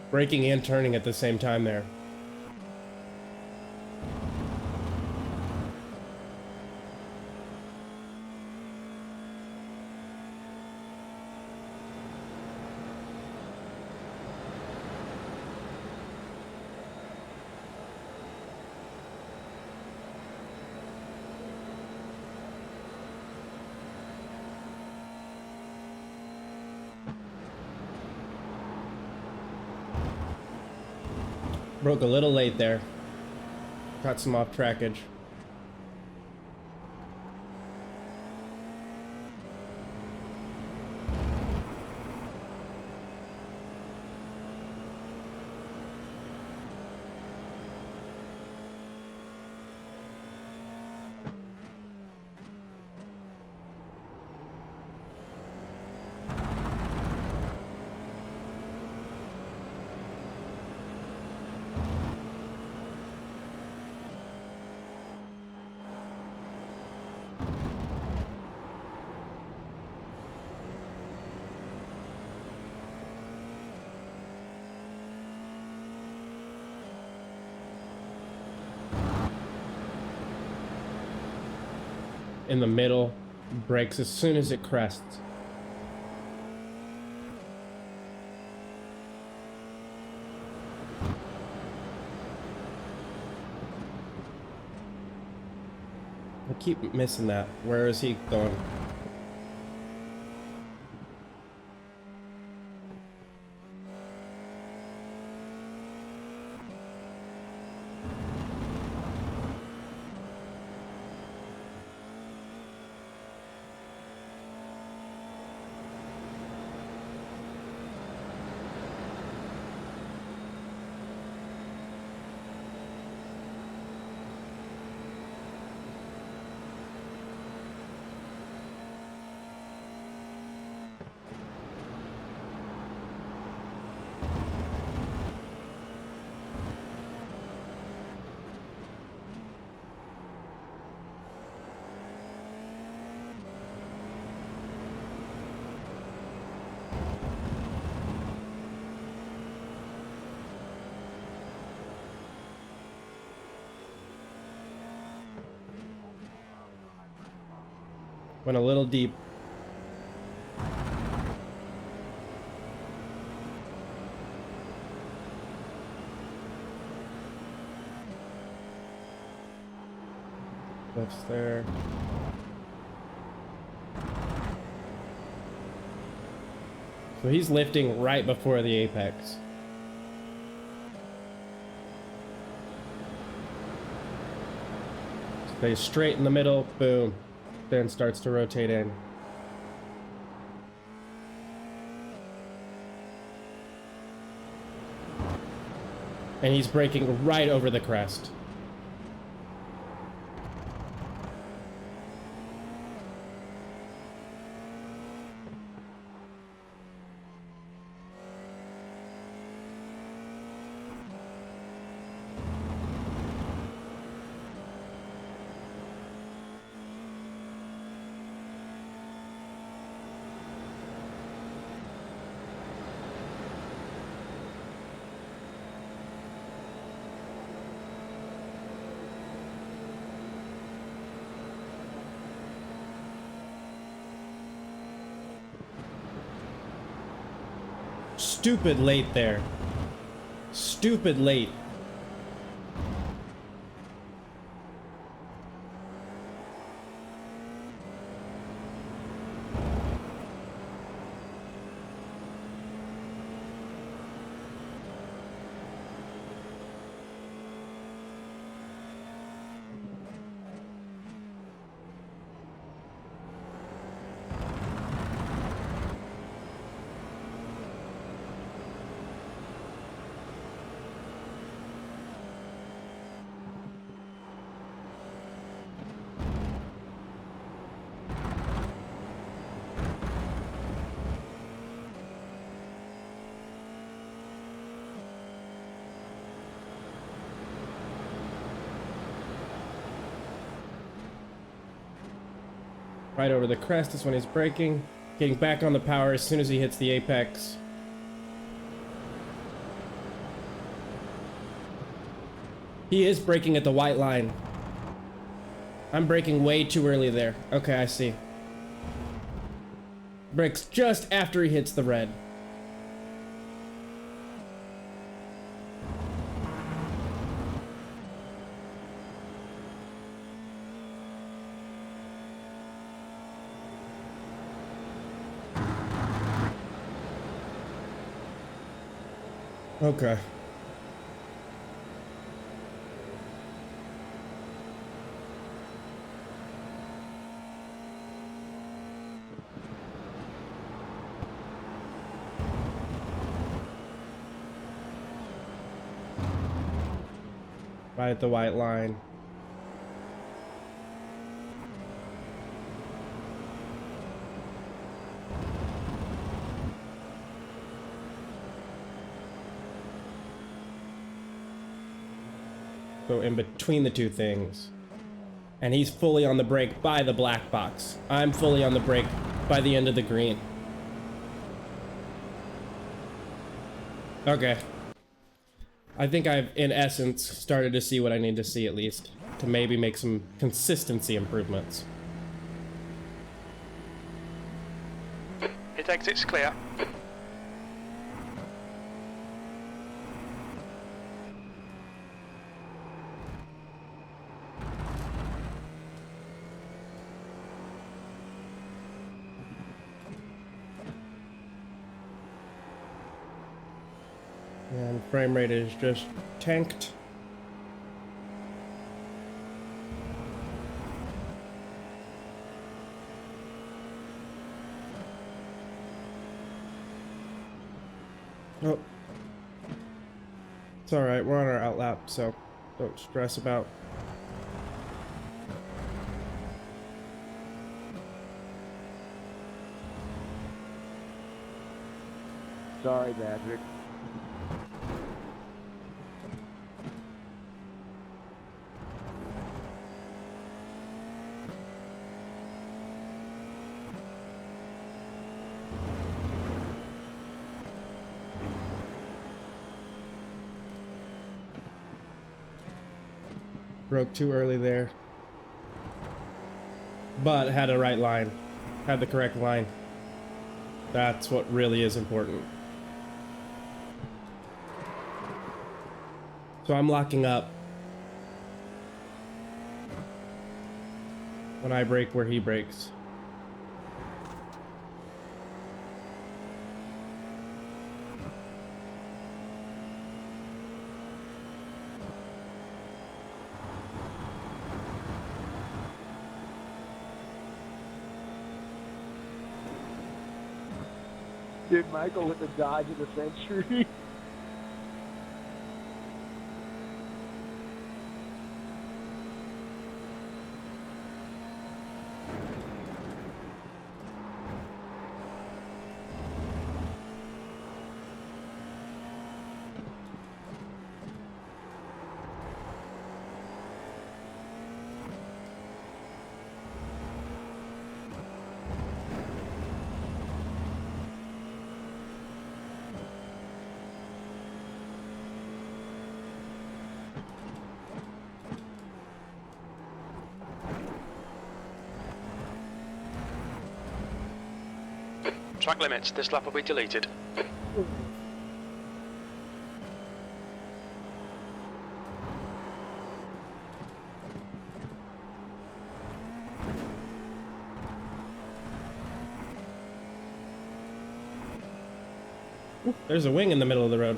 Braking and turning at the same time there. Broke a little late there. Got some off trackage. In the middle, brakes as soon as it crests. keep missing that. Where is he going? Went a little deep. Lifts there. So he's lifting right before the apex. Stays straight in the middle, boom. Then starts to rotate in. And he's braking right over the crest. Stupid late there. Stupid late. Right over the crest is when he's braking. Getting back on the power as soon as he hits the apex. He is braking at the white line. I'm braking way too early there. Okay, I see. Brakes just after he hits the red. Okay. Right at the white line. So in between the two things. And he's fully on the brake by the black box. I'm fully on the brake by the end of the green. Okay. I think I've, in essence, started to see what I need to see at least. To maybe make some consistency improvements. It exits clear. And frame rate is just tanked. Oh. It's alright, we're on our outlap, so don't stress about. Sorry, Patrick. Broke too early there. But had a right line. Had the correct line. That's what really is important. So I'm locking up when I brake where he brakes. Dude, Michael with the dodge of the century. Track limits, this lap will be deleted. Ooh, there's a wing in the middle of the road.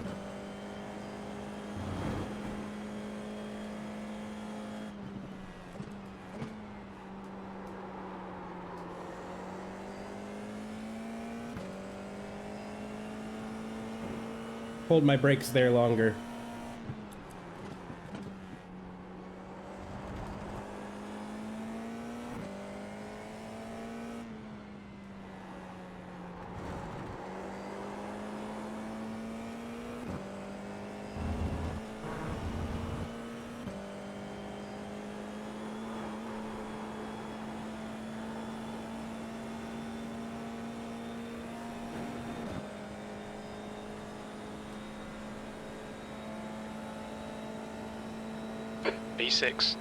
Hold my brakes there longer. B6.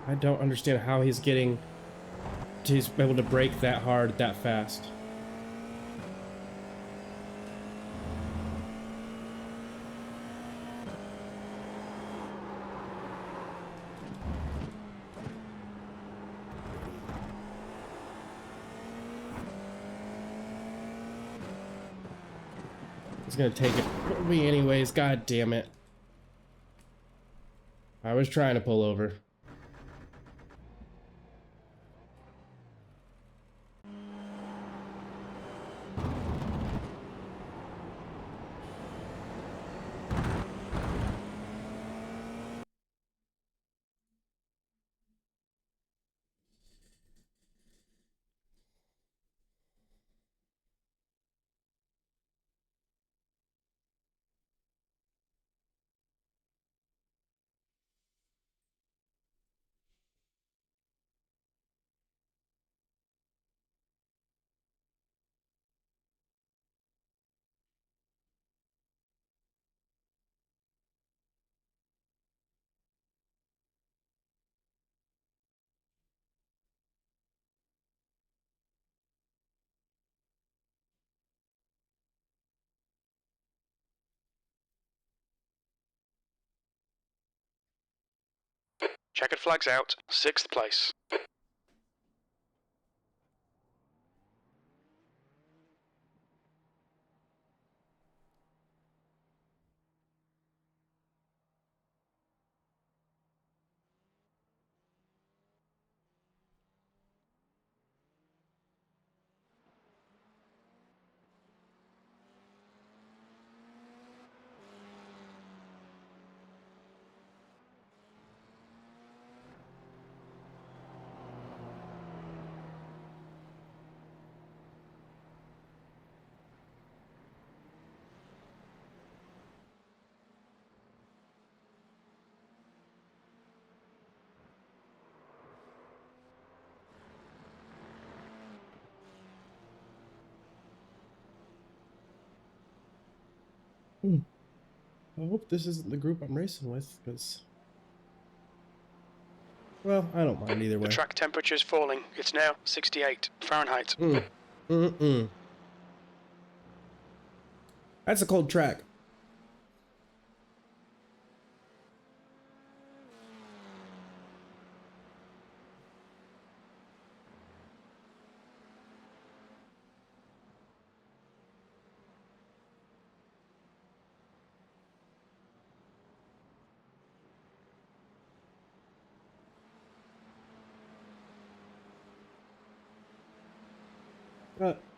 I don't understand how he's able to brake that hard that fast. He's gonna take it from me anyways, god damn it. I was trying to pull over. Checkered flags out. 6th place. I hope this isn't the group I'm racing with, because... Well, I don't mind either The way. track temperature is falling. It's now 68 Fahrenheit. That's a cold track.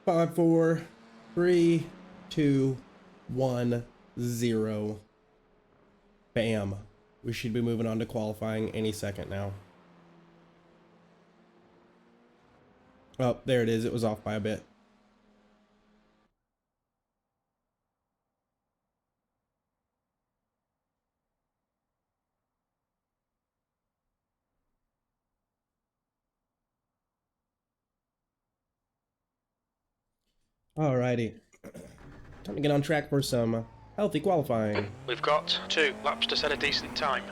Five, 4, 3, 2, 1, 0. Bam. We should be moving on to qualifying any second now. Oh, there it is. It was off by a bit. Alrighty. Time to get on track for some healthy qualifying. We've got 2 laps to set a decent time.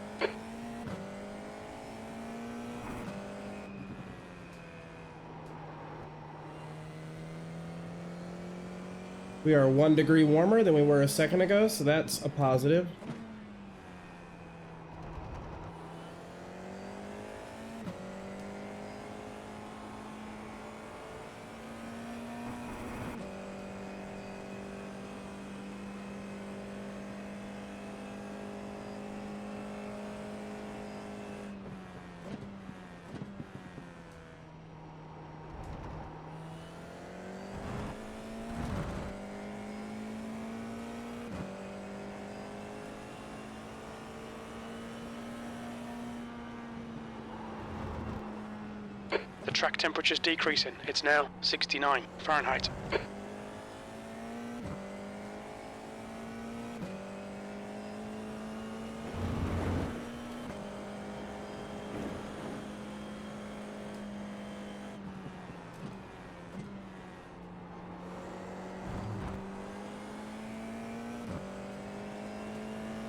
We are 1 degree warmer than we were a second ago, so that's a positive. The track temperature's decreasing. It's now 69 Fahrenheit.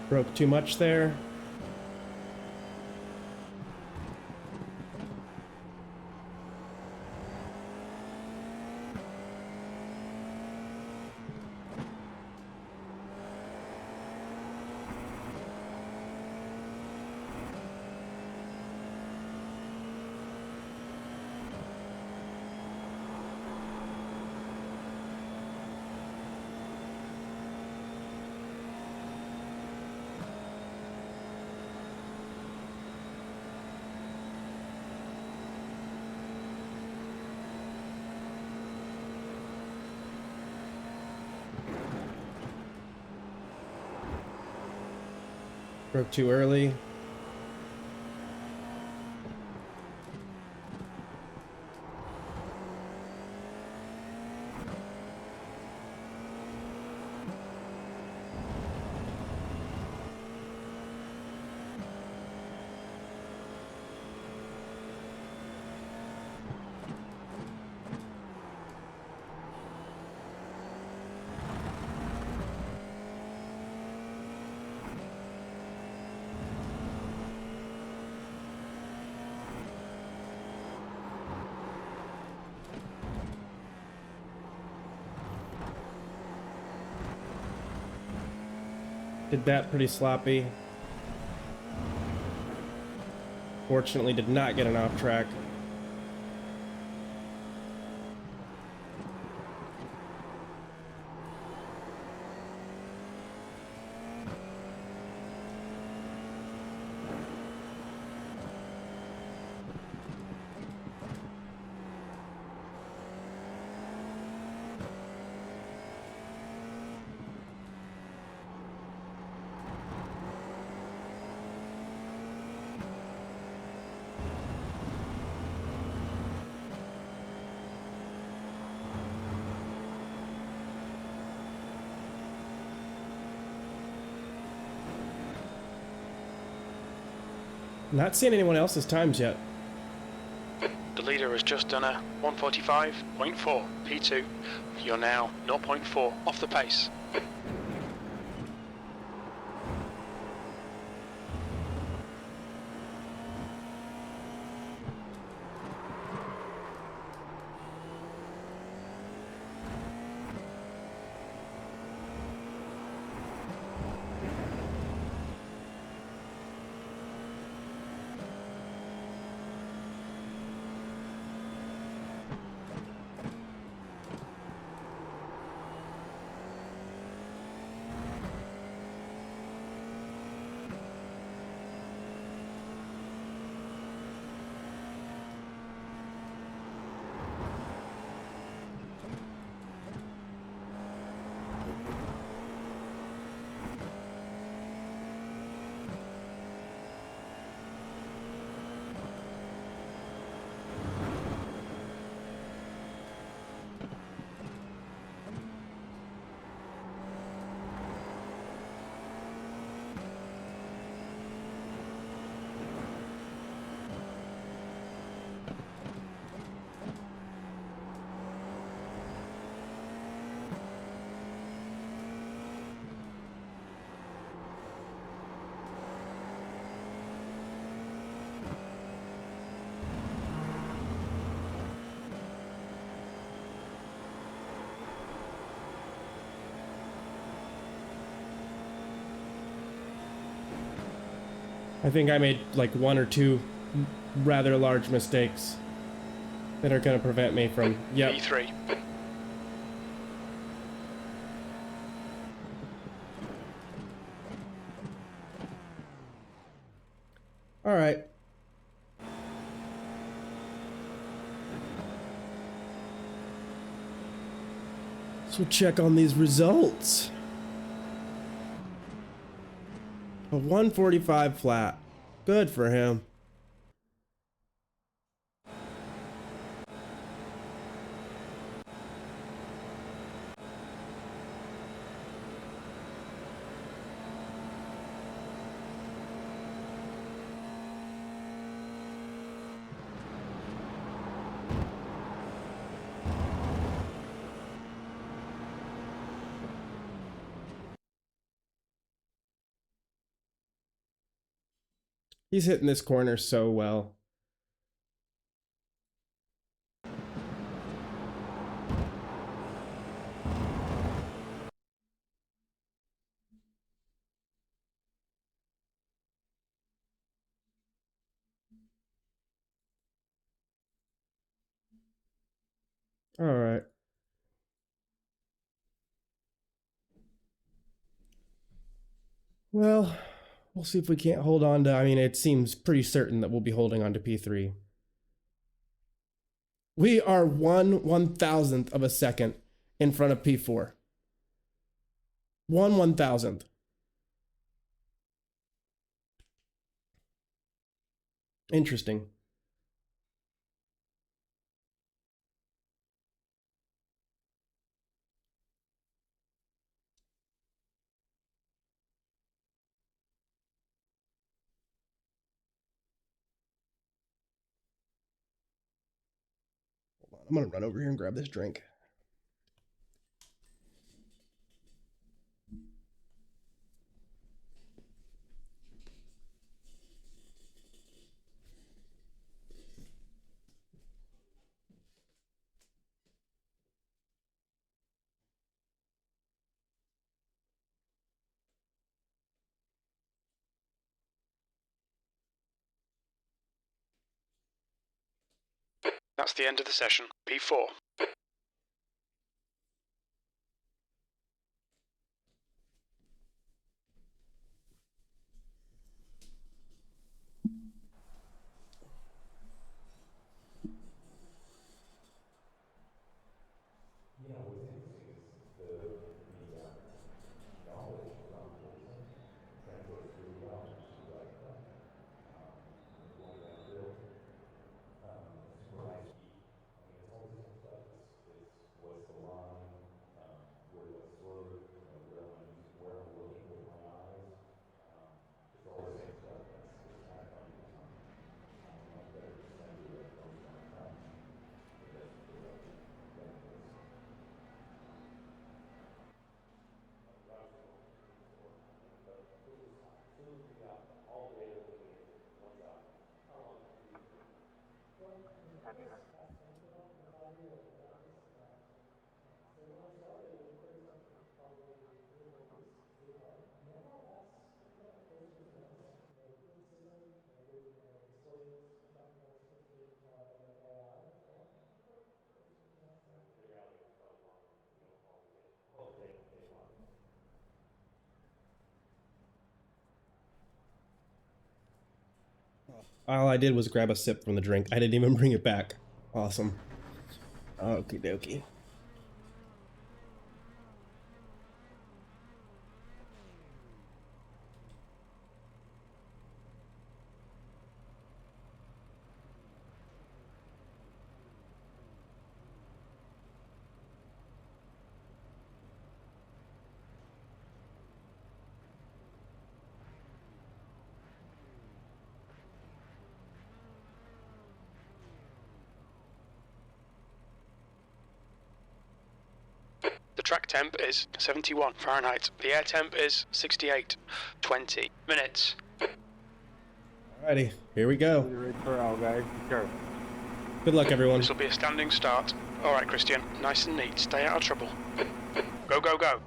Broke too much there. Broke too early. Did that pretty sloppy. Fortunately, did not get an off track. Not seeing anyone else's times yet. The leader has just done a 145.4 P2. You're now 0.4 off the pace. I think I made like 1 or 2 rather large mistakes that are going to prevent me from... Yep. P3. All right. So check on these results. A 145 flat. Good for him. He's hitting this corner so well. All right. Well, we'll see if we can't hold on to... I mean, it seems pretty certain that we'll be holding on to P3. We are 1/1000th of a second in front of P4. 1/1000th. Interesting. Hold on, I'm gonna run over here and grab this drink. That's the end of the session. P4. All I did was grab a sip from the drink. I didn't even bring it back. Awesome. Okie dokie. The track temp is 71 Fahrenheit. The air temp is 68. 20 minutes. Alrighty, here we go. You're ready for all, guys. Sure. Good luck, everyone. This will be a standing start. Alright, Christian. Nice and neat. Stay out of trouble. Go, go, go.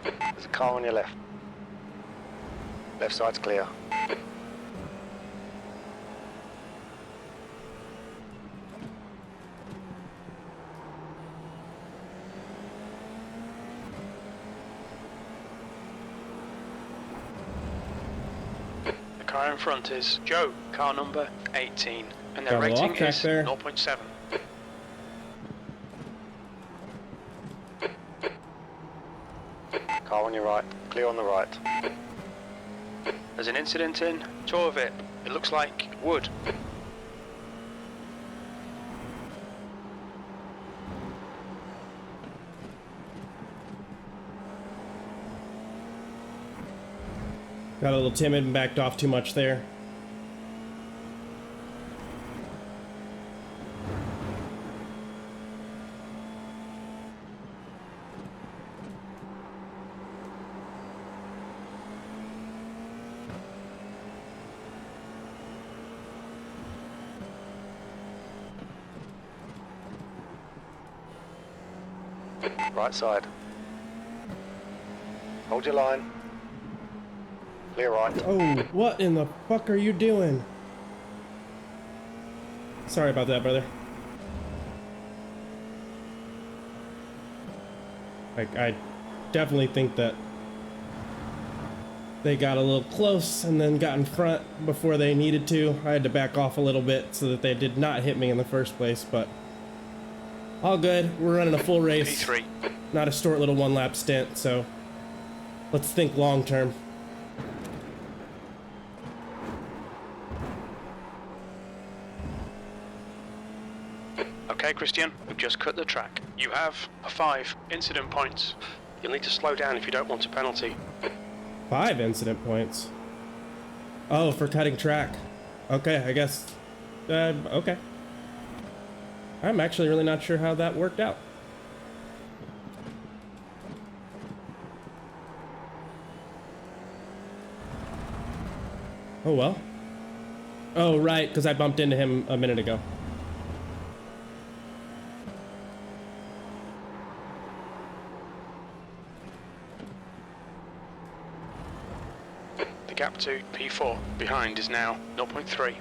There's a car on your left. Left side's clear. The car in front is Joe, car number 18. And their Got a little rating off track is there. 0.7. Car on your right. Clear on the right. There's an incident in Torvip. It looks like wood. Got a little timid and backed off too much there. Right side. Hold your line. Clear right. Oh, what in the fuck are you doing? Sorry about that, brother. I definitely think that they got a little close and then got in front before they needed to. I had to back off a little bit so that they did not hit me in the first place, but all good. We're running a full race, P3. not a short little one-lap stint, so let's think long-term. Okay, Christian, we've just cut the track. You have 5 incident points. You'll need to slow down if you don't want a penalty. 5 incident points. Oh, for cutting track. Okay, I guess. Okay. I'm actually really not sure how that worked out. Oh well. Oh, right, because I bumped into him a minute ago. gap to P4. Behind is now 0.3.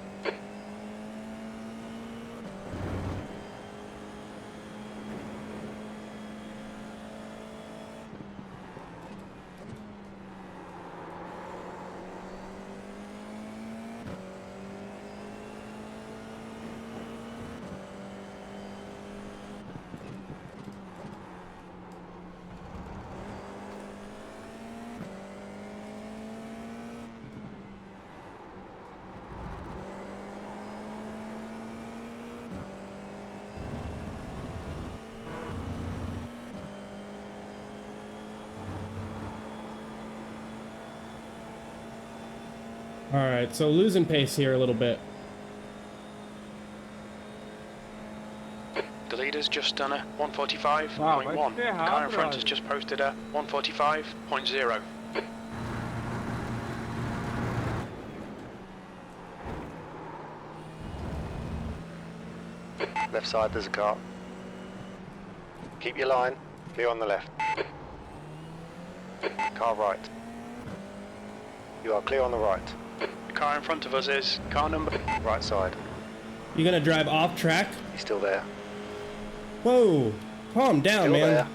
All right, so losing pace here a little bit. The leader's just done a 145.1. Wow, The car in front has just posted a 145.0. Left side, there's a car. Keep your line, clear on the left. Car right. You are clear on the right. The car in front of us is car number... Right side. You gonna drive off track? He's still there. Whoa, calm down, Still man. there.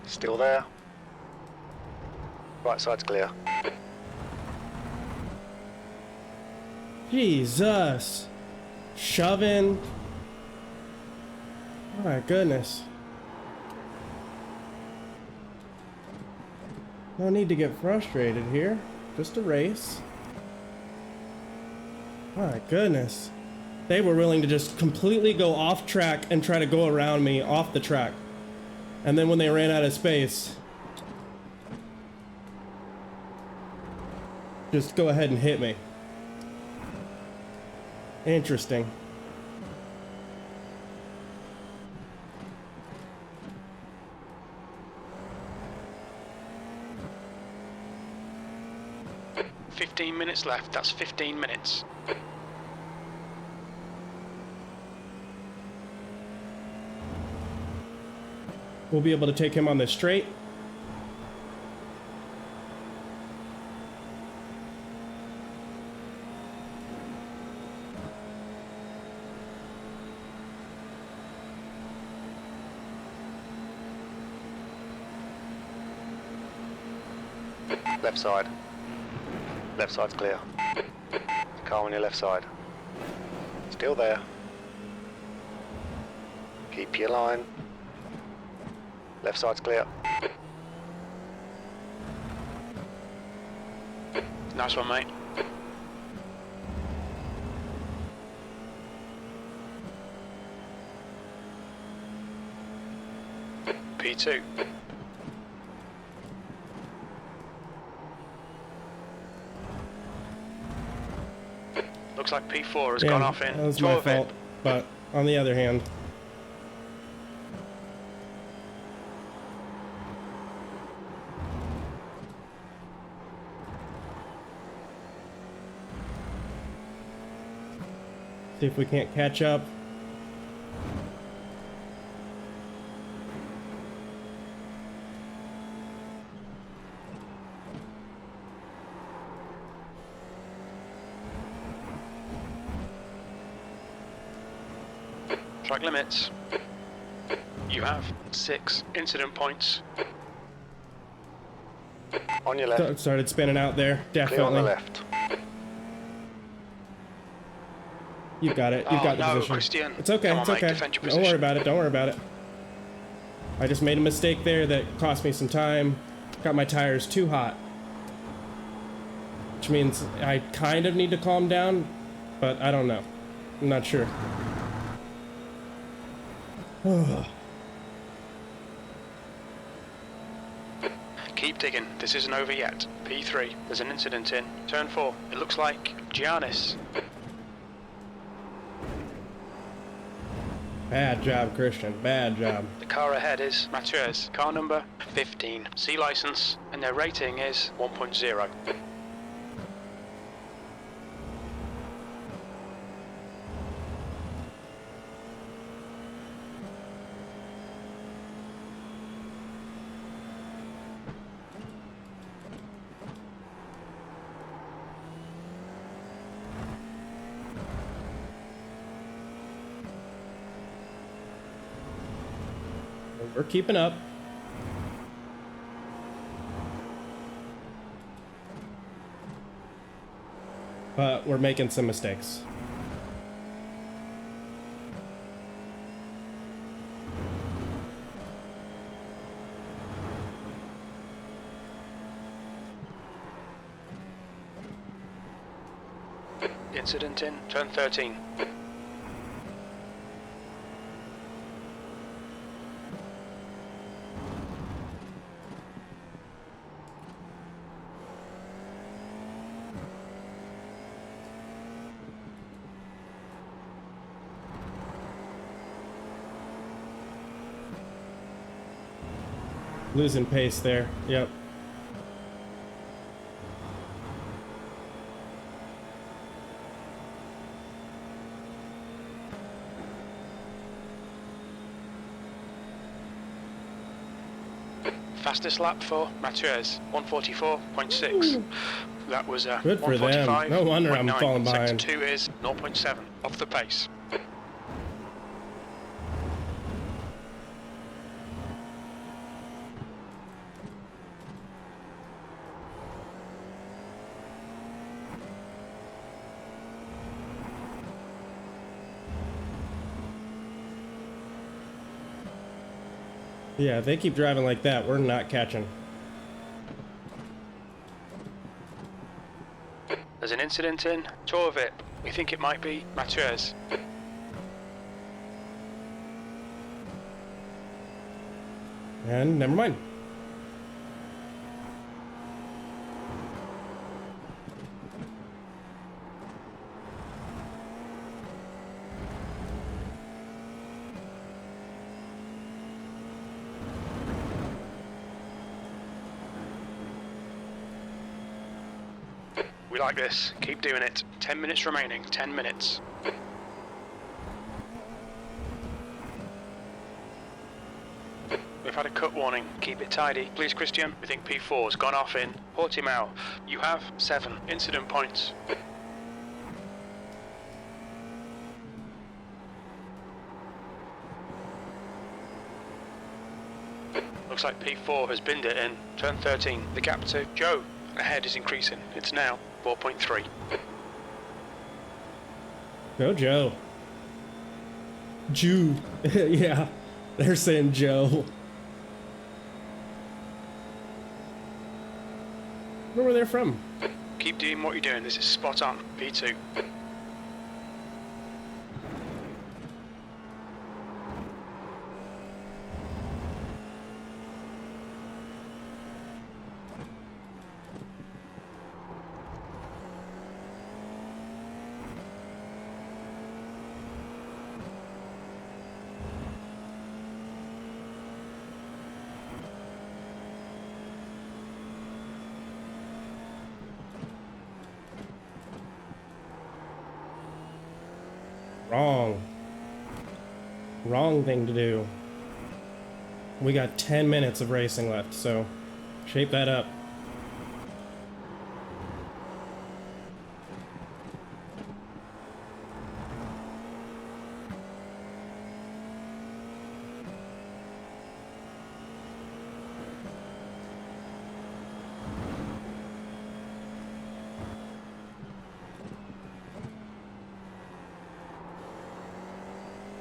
Still there. Right side's clear. Jesus. Shoving. Oh my goodness. No need to get frustrated here. Just a race. Oh my goodness. They were willing to just completely go off track and try to go around me off the track. And then when they ran out of space, just go ahead and hit me. Interesting. Minutes left, that's 15 minutes. We'll be able to take him on this straight. Left side. Left side's clear. Car on your left side. Still there. Keep your line. Left side's clear. Nice one, mate. P2. Looks like P4 has gone off in that was my 12 fault. But on the other hand, see if we can't catch up. Track limits. You have 6 incident points. On your left. It started spinning out there. Clear on the Definitely. left. You've got it. You've got the no, position. Christian. It's okay. Come on, It's mate, okay. defend your Don't worry position. about it. Don't worry about it. I just made a mistake there that cost me some time. Got my tires too hot. Which means I kind of need to calm down, but I don't know. I'm not sure. Keep digging. This isn't over yet. P3. There's an incident in turn 4. It looks like Giannis. Bad job, Christian. Bad job. The car ahead is Mathieu's. Car number 15. C license. And their rating is 1.0. We're keeping up. But we're making some mistakes. Incident in turn 13. Losing pace there. Yep. Fastest lap for Mathieu's, 144.6. That was Good for them. No wonder I'm falling behind. Sector 2 is 0.7 off the pace. Yeah, if they keep driving like that, we're not catching. There's an incident in Torvip. We think it might be Mathieu's. And never mind. We like this. Keep doing it. 10 minutes remaining. 10 minutes. We've had a cut warning. Keep it tidy. Please, Christian. We think P4's gone off in Portimao. You have 7 incident points. Looks like P4 has binned it in turn 13. The gap to Joe ahead is increasing. It's now 4.3. Go Joe. Jew. Yeah, they're saying Joe. Where were they from? Keep doing what you're doing. This is spot on. P2. Wrong. Wrong thing to do. We got 10 minutes of racing left, so shape that up.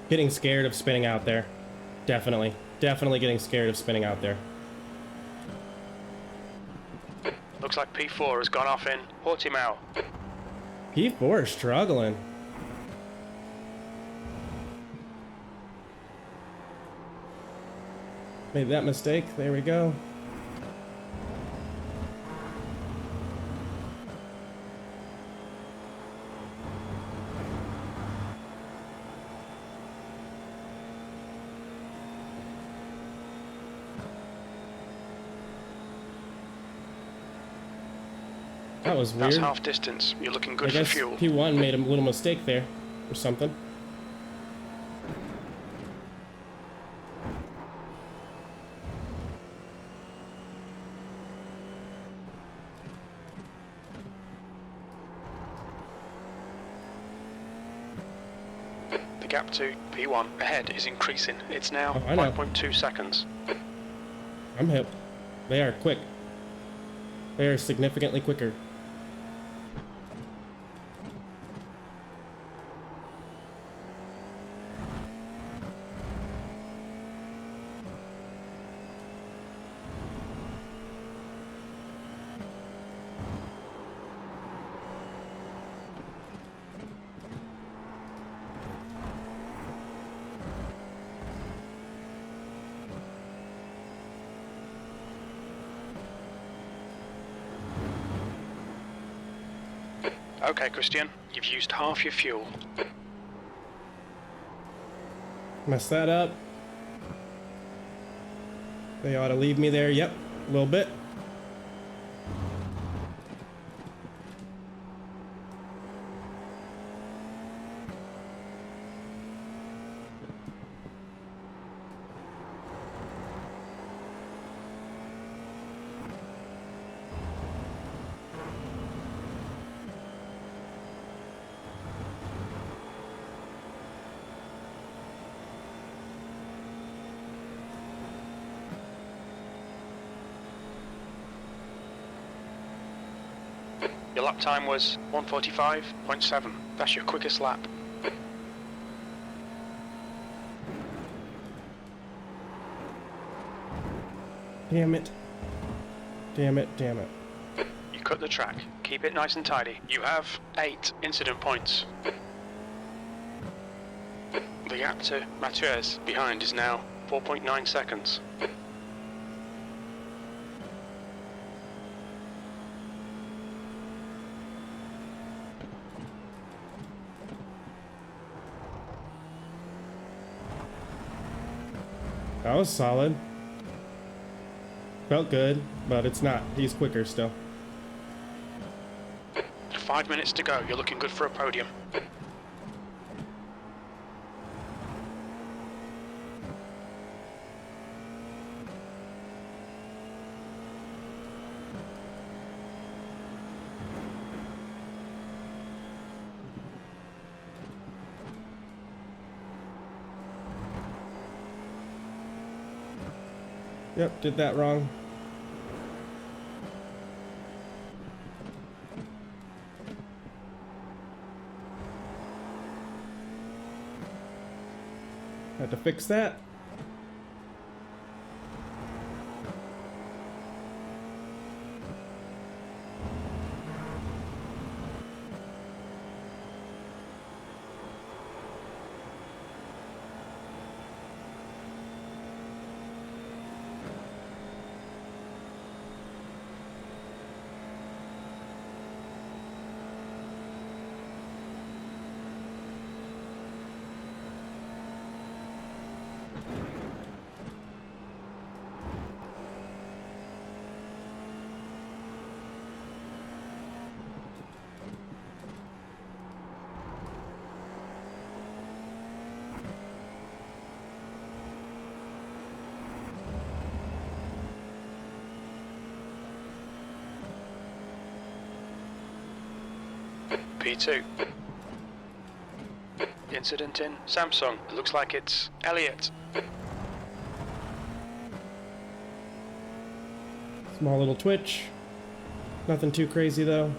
Getting scared of spinning out there. Definitely. Definitely getting scared of spinning out there. Looks like P4 has gone off in Portimao. P4 is struggling. Made that mistake. There we go. That was weird. That's half distance. You're looking good I for guess fuel. P1 made a little mistake there, or something. The gap to P1 ahead is increasing. It's now Oh, I know. 5.2 seconds. I'm hip. They are quick. They are significantly quicker. Okay, Christian, you've used half your fuel. Mess that up. They ought to leave me there. Yep, a little bit. Your lap time was 1:45.7. That's your quickest lap. Damn it. Damn it, damn it. You cut the track. Keep it nice and tidy. You have 8 incident points. The gap to Mathieu's behind is now 4.9 seconds. That was solid. Felt good, but it's not. He's quicker still. 5 minutes to go. You're looking good for a podium. Yep, did that wrong. Had to fix that. P2. Incident in Samsung. It looks like it's Elliot. Small little twitch. Nothing too crazy though.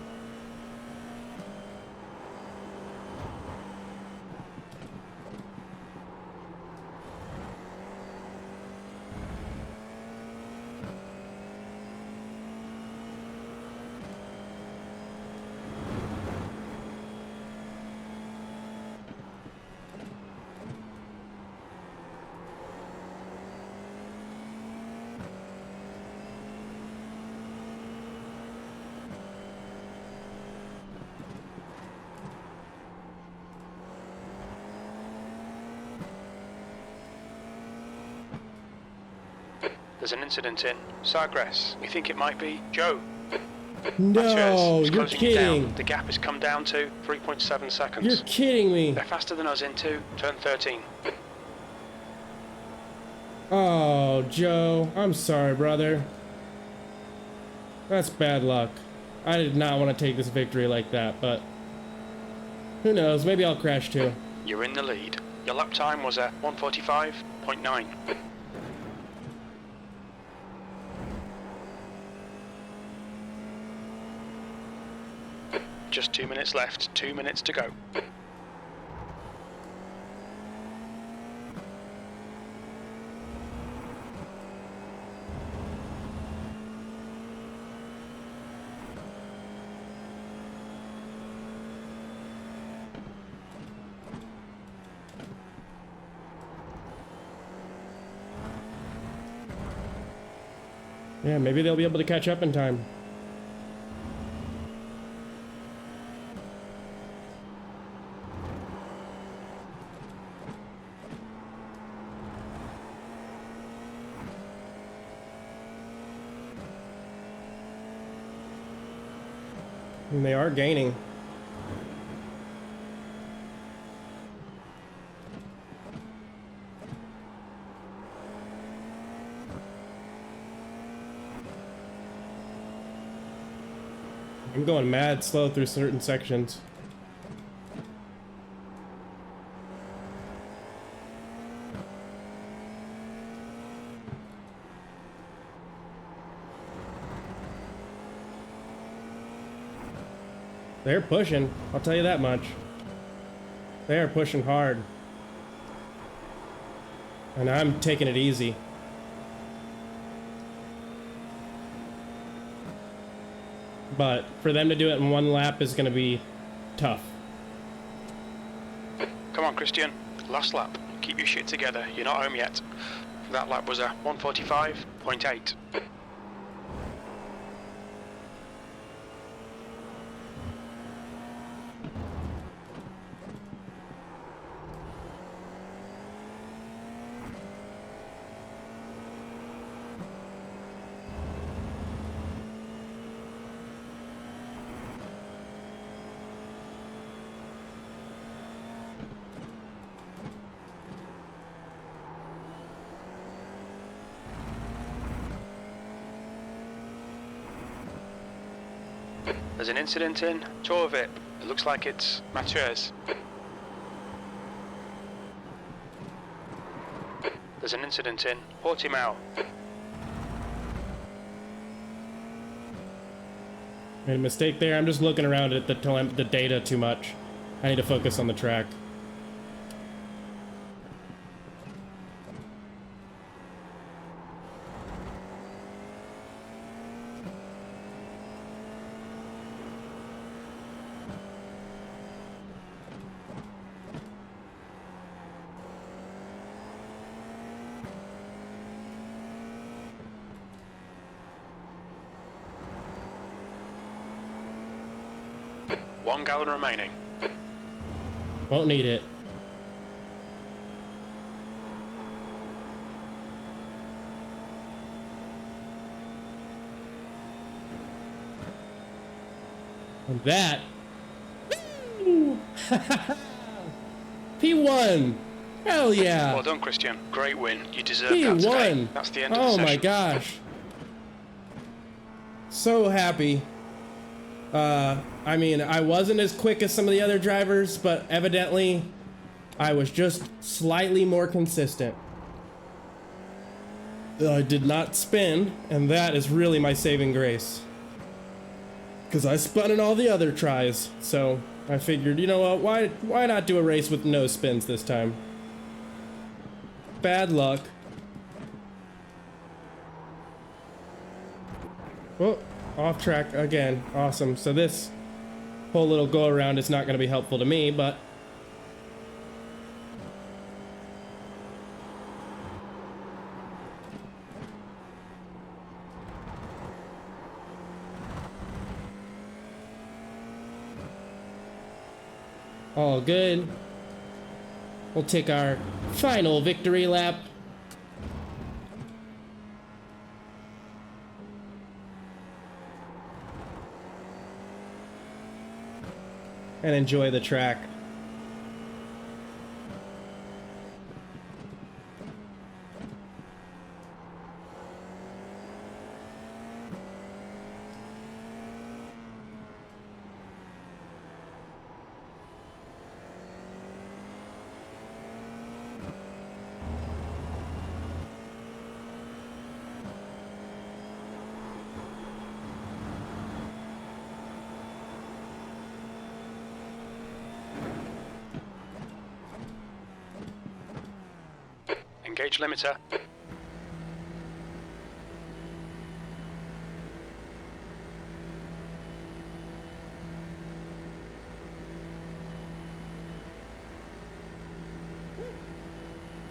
There's an incident in Sagres. We think it might be Joe. No, Mathieu's you're closing it down. kidding. The gap has come down to 3.7 seconds. You're kidding me. They're faster than us into turn 13. Oh, Joe, I'm sorry, brother. That's bad luck. I did not want to take this victory like that, but who knows? Maybe I'll crash too. You're in the lead. Your lap time was a 1:45.9. Just 2 minutes left, 2 minutes to go. Yeah, maybe they'll be able to catch up in time. And they are gaining. I'm going mad slow through certain sections. They're pushing, I'll tell you that much. They are pushing hard. And I'm taking it easy. But for them to do it in one lap is going to be tough. Come on, Christian. Last lap. Keep your shit together. You're not home yet. That lap was a 1:45.8. There's an incident in Torvip. It looks like it's Mathieu's. There's an incident in Portimao. Made a mistake there. I'm just looking around at the data too much. I need to focus on the track. One gallon remaining. Won't need it. And that. P1. Hell yeah. Well done, Christian. Great win. You deserve P1. that today. That's the end of the session. Oh my gosh. So happy. I mean, I wasn't as quick as some of the other drivers, but evidently I was just slightly more consistent. I did not spin, and that is really my saving grace. Because I spun in all the other tries, so I figured, you know what, why not do a race with no spins this time? Bad luck. Oh, off track again. Awesome. So this whole little go around is not going to be helpful to me, but all good. We'll take our final victory lap. And enjoy the track. Engage limiter.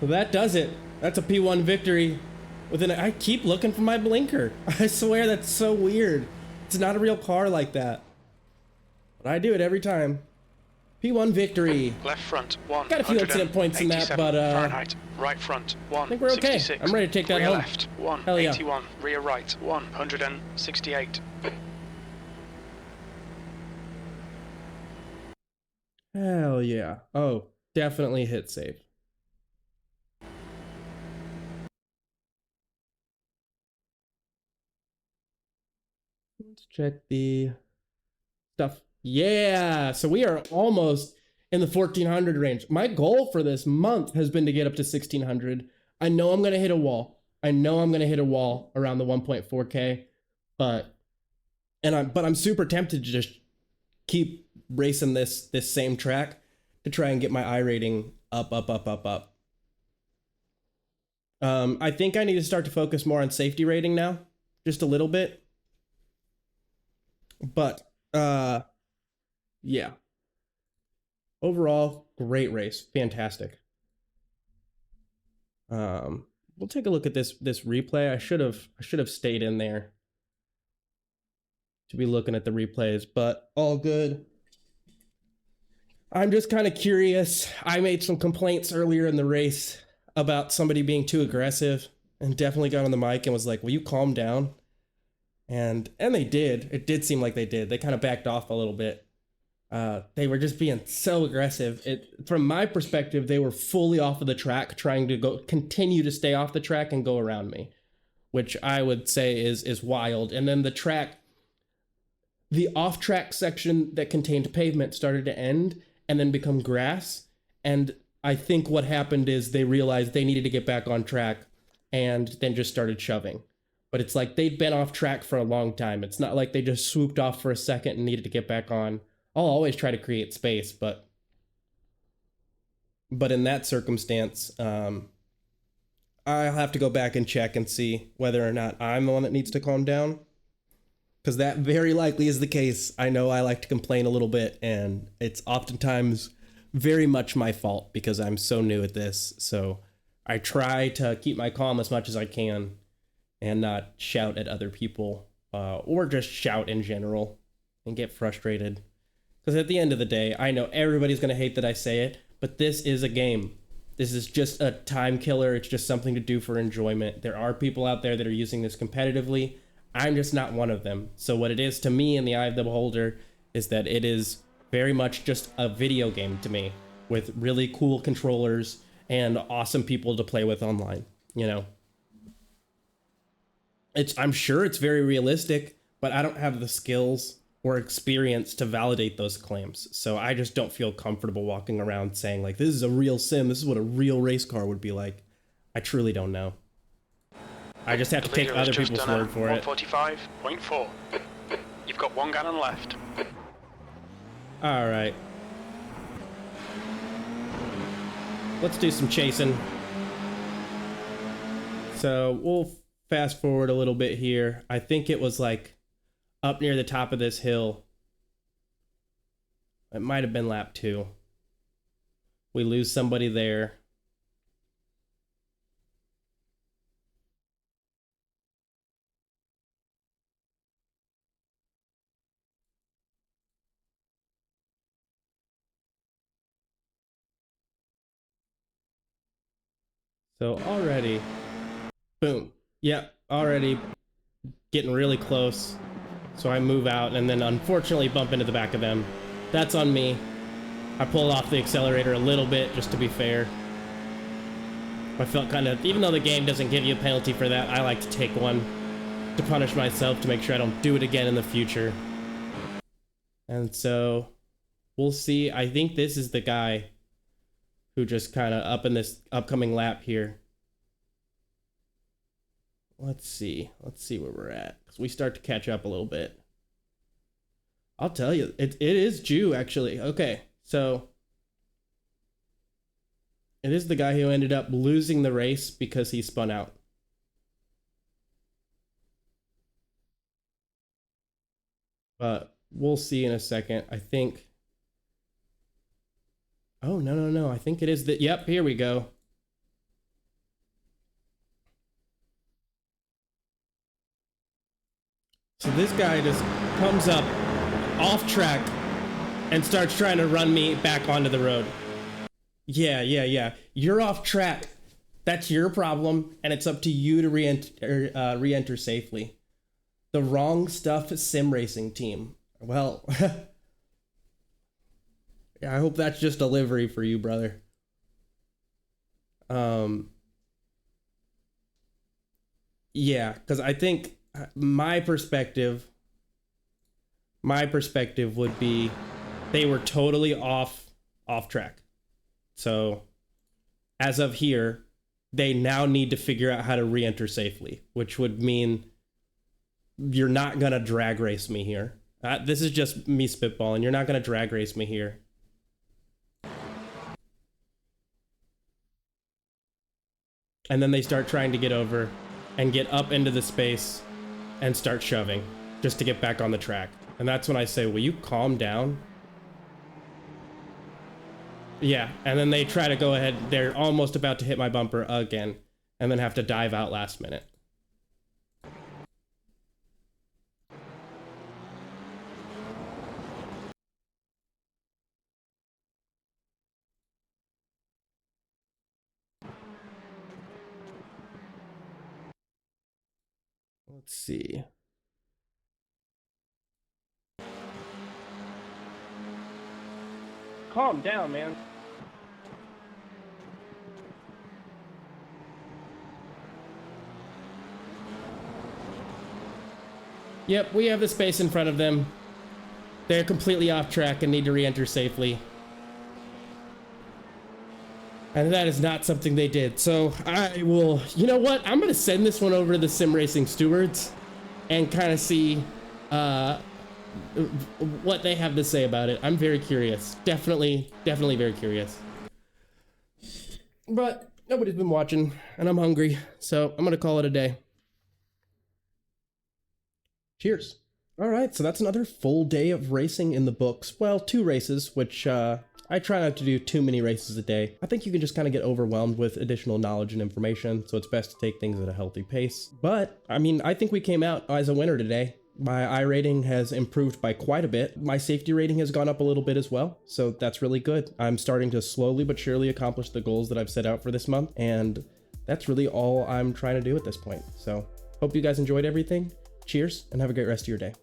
So that does it. That's a P1 victory. I keep looking for my blinker. I swear that's so weird. It's not a real car like that. But I do it every time. P1 victory. Left front, 1. Got a few incident points in that, but Fahrenheit. Right front, 1. I think we're okay. 66. I'm ready to take that rear home. Left, 1. Hell yeah. 81. Rear right, 168. Hell yeah. Oh, definitely hit save. Let's check the stuff. Yeah, so we are almost in the 1400 range. My goal for this month has been to get up to 1600. I know I'm going to hit a wall. I know I'm going to hit a wall around the 1.4K, but I'm super tempted to just keep racing this same track to try and get my I rating up. I think I need to start to focus more on safety rating now, just a little bit. But yeah. Overall, great race, fantastic. We'll take a look at this replay. I should have stayed in there to be looking at the replays, but all good. I'm just kind of curious. I made some complaints earlier in the race about somebody being too aggressive, and definitely got on the mic and was like, "Will you calm down?" And they did. It did seem like they did. They kind of backed off a little bit. They were just being so aggressive. From my perspective, they were fully off of the track, trying to continue to stay off the track and go around me, which I would say is wild. And then the off-track section that contained pavement started to end and then become grass. And I think what happened is they realized they needed to get back on track and then just started shoving. But it's like they'd been off track for a long time. It's not like they just swooped off for a second and needed to get back on. I'll always try to create space, but in that circumstance, I'll have to go back and check and see whether or not I'm the one that needs to calm down, because that very likely is the case. I know I like to complain a little bit, and it's oftentimes very much my fault because I'm so new at this. So I try to keep my calm as much as I can and not shout at other people, or just shout in general and get frustrated. Because at the end of the day, I know everybody's going to hate that I say it, but this is a game. This is just a time killer. It's just something to do for enjoyment. There are people out there that are using this competitively. I'm just not one of them. So what it is to me in the eye of the beholder is that it is very much just a video game to me, with really cool controllers and awesome people to play with online, you know? I'm sure it's very realistic, but I don't have the skills or experience to validate those claims. So I just don't feel comfortable walking around saying like, this is a real sim. This is what a real race car would be like. I truly don't know. I just have to take other people's word for it. 145.4. You've got 1 gallon left. All right. Let's do some chasing. So we'll fast forward a little bit here. I think it was like up near the top of this hill. It might have been lap 2. We lose somebody there. So already, boom. Yep, already getting really close. So I move out and then unfortunately bump into the back of them. That's on me. I pulled off the accelerator a little bit just to be fair. I felt kind of, even though the game doesn't give you a penalty for that, I like to take one to punish myself to make sure I don't do it again in the future. And so we'll see. I think this is the guy who just kind of up in this upcoming lap here. Let's see where we're at, because we start to catch up a little bit. I'll tell you, it is Jew, actually. Okay, so It is the guy who ended up losing the race because he spun out. But we'll see in a second. I think... Oh, no. I think it is the... Yep, here we go. So this guy just comes up off track and starts trying to run me back onto the road. Yeah. You're off track. That's your problem, and it's up to you to re-enter safely. The wrong stuff sim racing team. Well, yeah, I hope that's just a livery for you, brother. Yeah, because I think my perspective would be they were totally off track. So as of here, they now need to figure out how to re-enter safely, which would mean you're not gonna drag race me here. This is just me spitballing. You're not gonna drag race me here. And then they start trying to get over and get up into the space and start shoving just to get back on the track. And that's when I say, will you calm down? Yeah, and then they try to go ahead. They're almost about to hit my bumper again and then have to dive out last minute. Let's see. Calm down, man. Yep, we have the space in front of them. They're completely off track and need to re-enter safely. And that is not something they did. So I will, you know what? I'm going to send this one over to the sim racing stewards and kind of see what they have to say about it. I'm very curious. Definitely very curious. But nobody's been watching and I'm hungry. So I'm going to call it a day. Cheers. All right, so that's another full day of racing in the books. Well, 2 races, which I try not to do too many races a day. I think you can just kind of get overwhelmed with additional knowledge and information, so it's best to take things at a healthy pace. But, I mean, I think we came out as a winner today. My I rating has improved by quite a bit. My safety rating has gone up a little bit as well, so that's really good. I'm starting to slowly but surely accomplish the goals that I've set out for this month, and that's really all I'm trying to do at this point. So, hope you guys enjoyed everything. Cheers, and have a great rest of your day.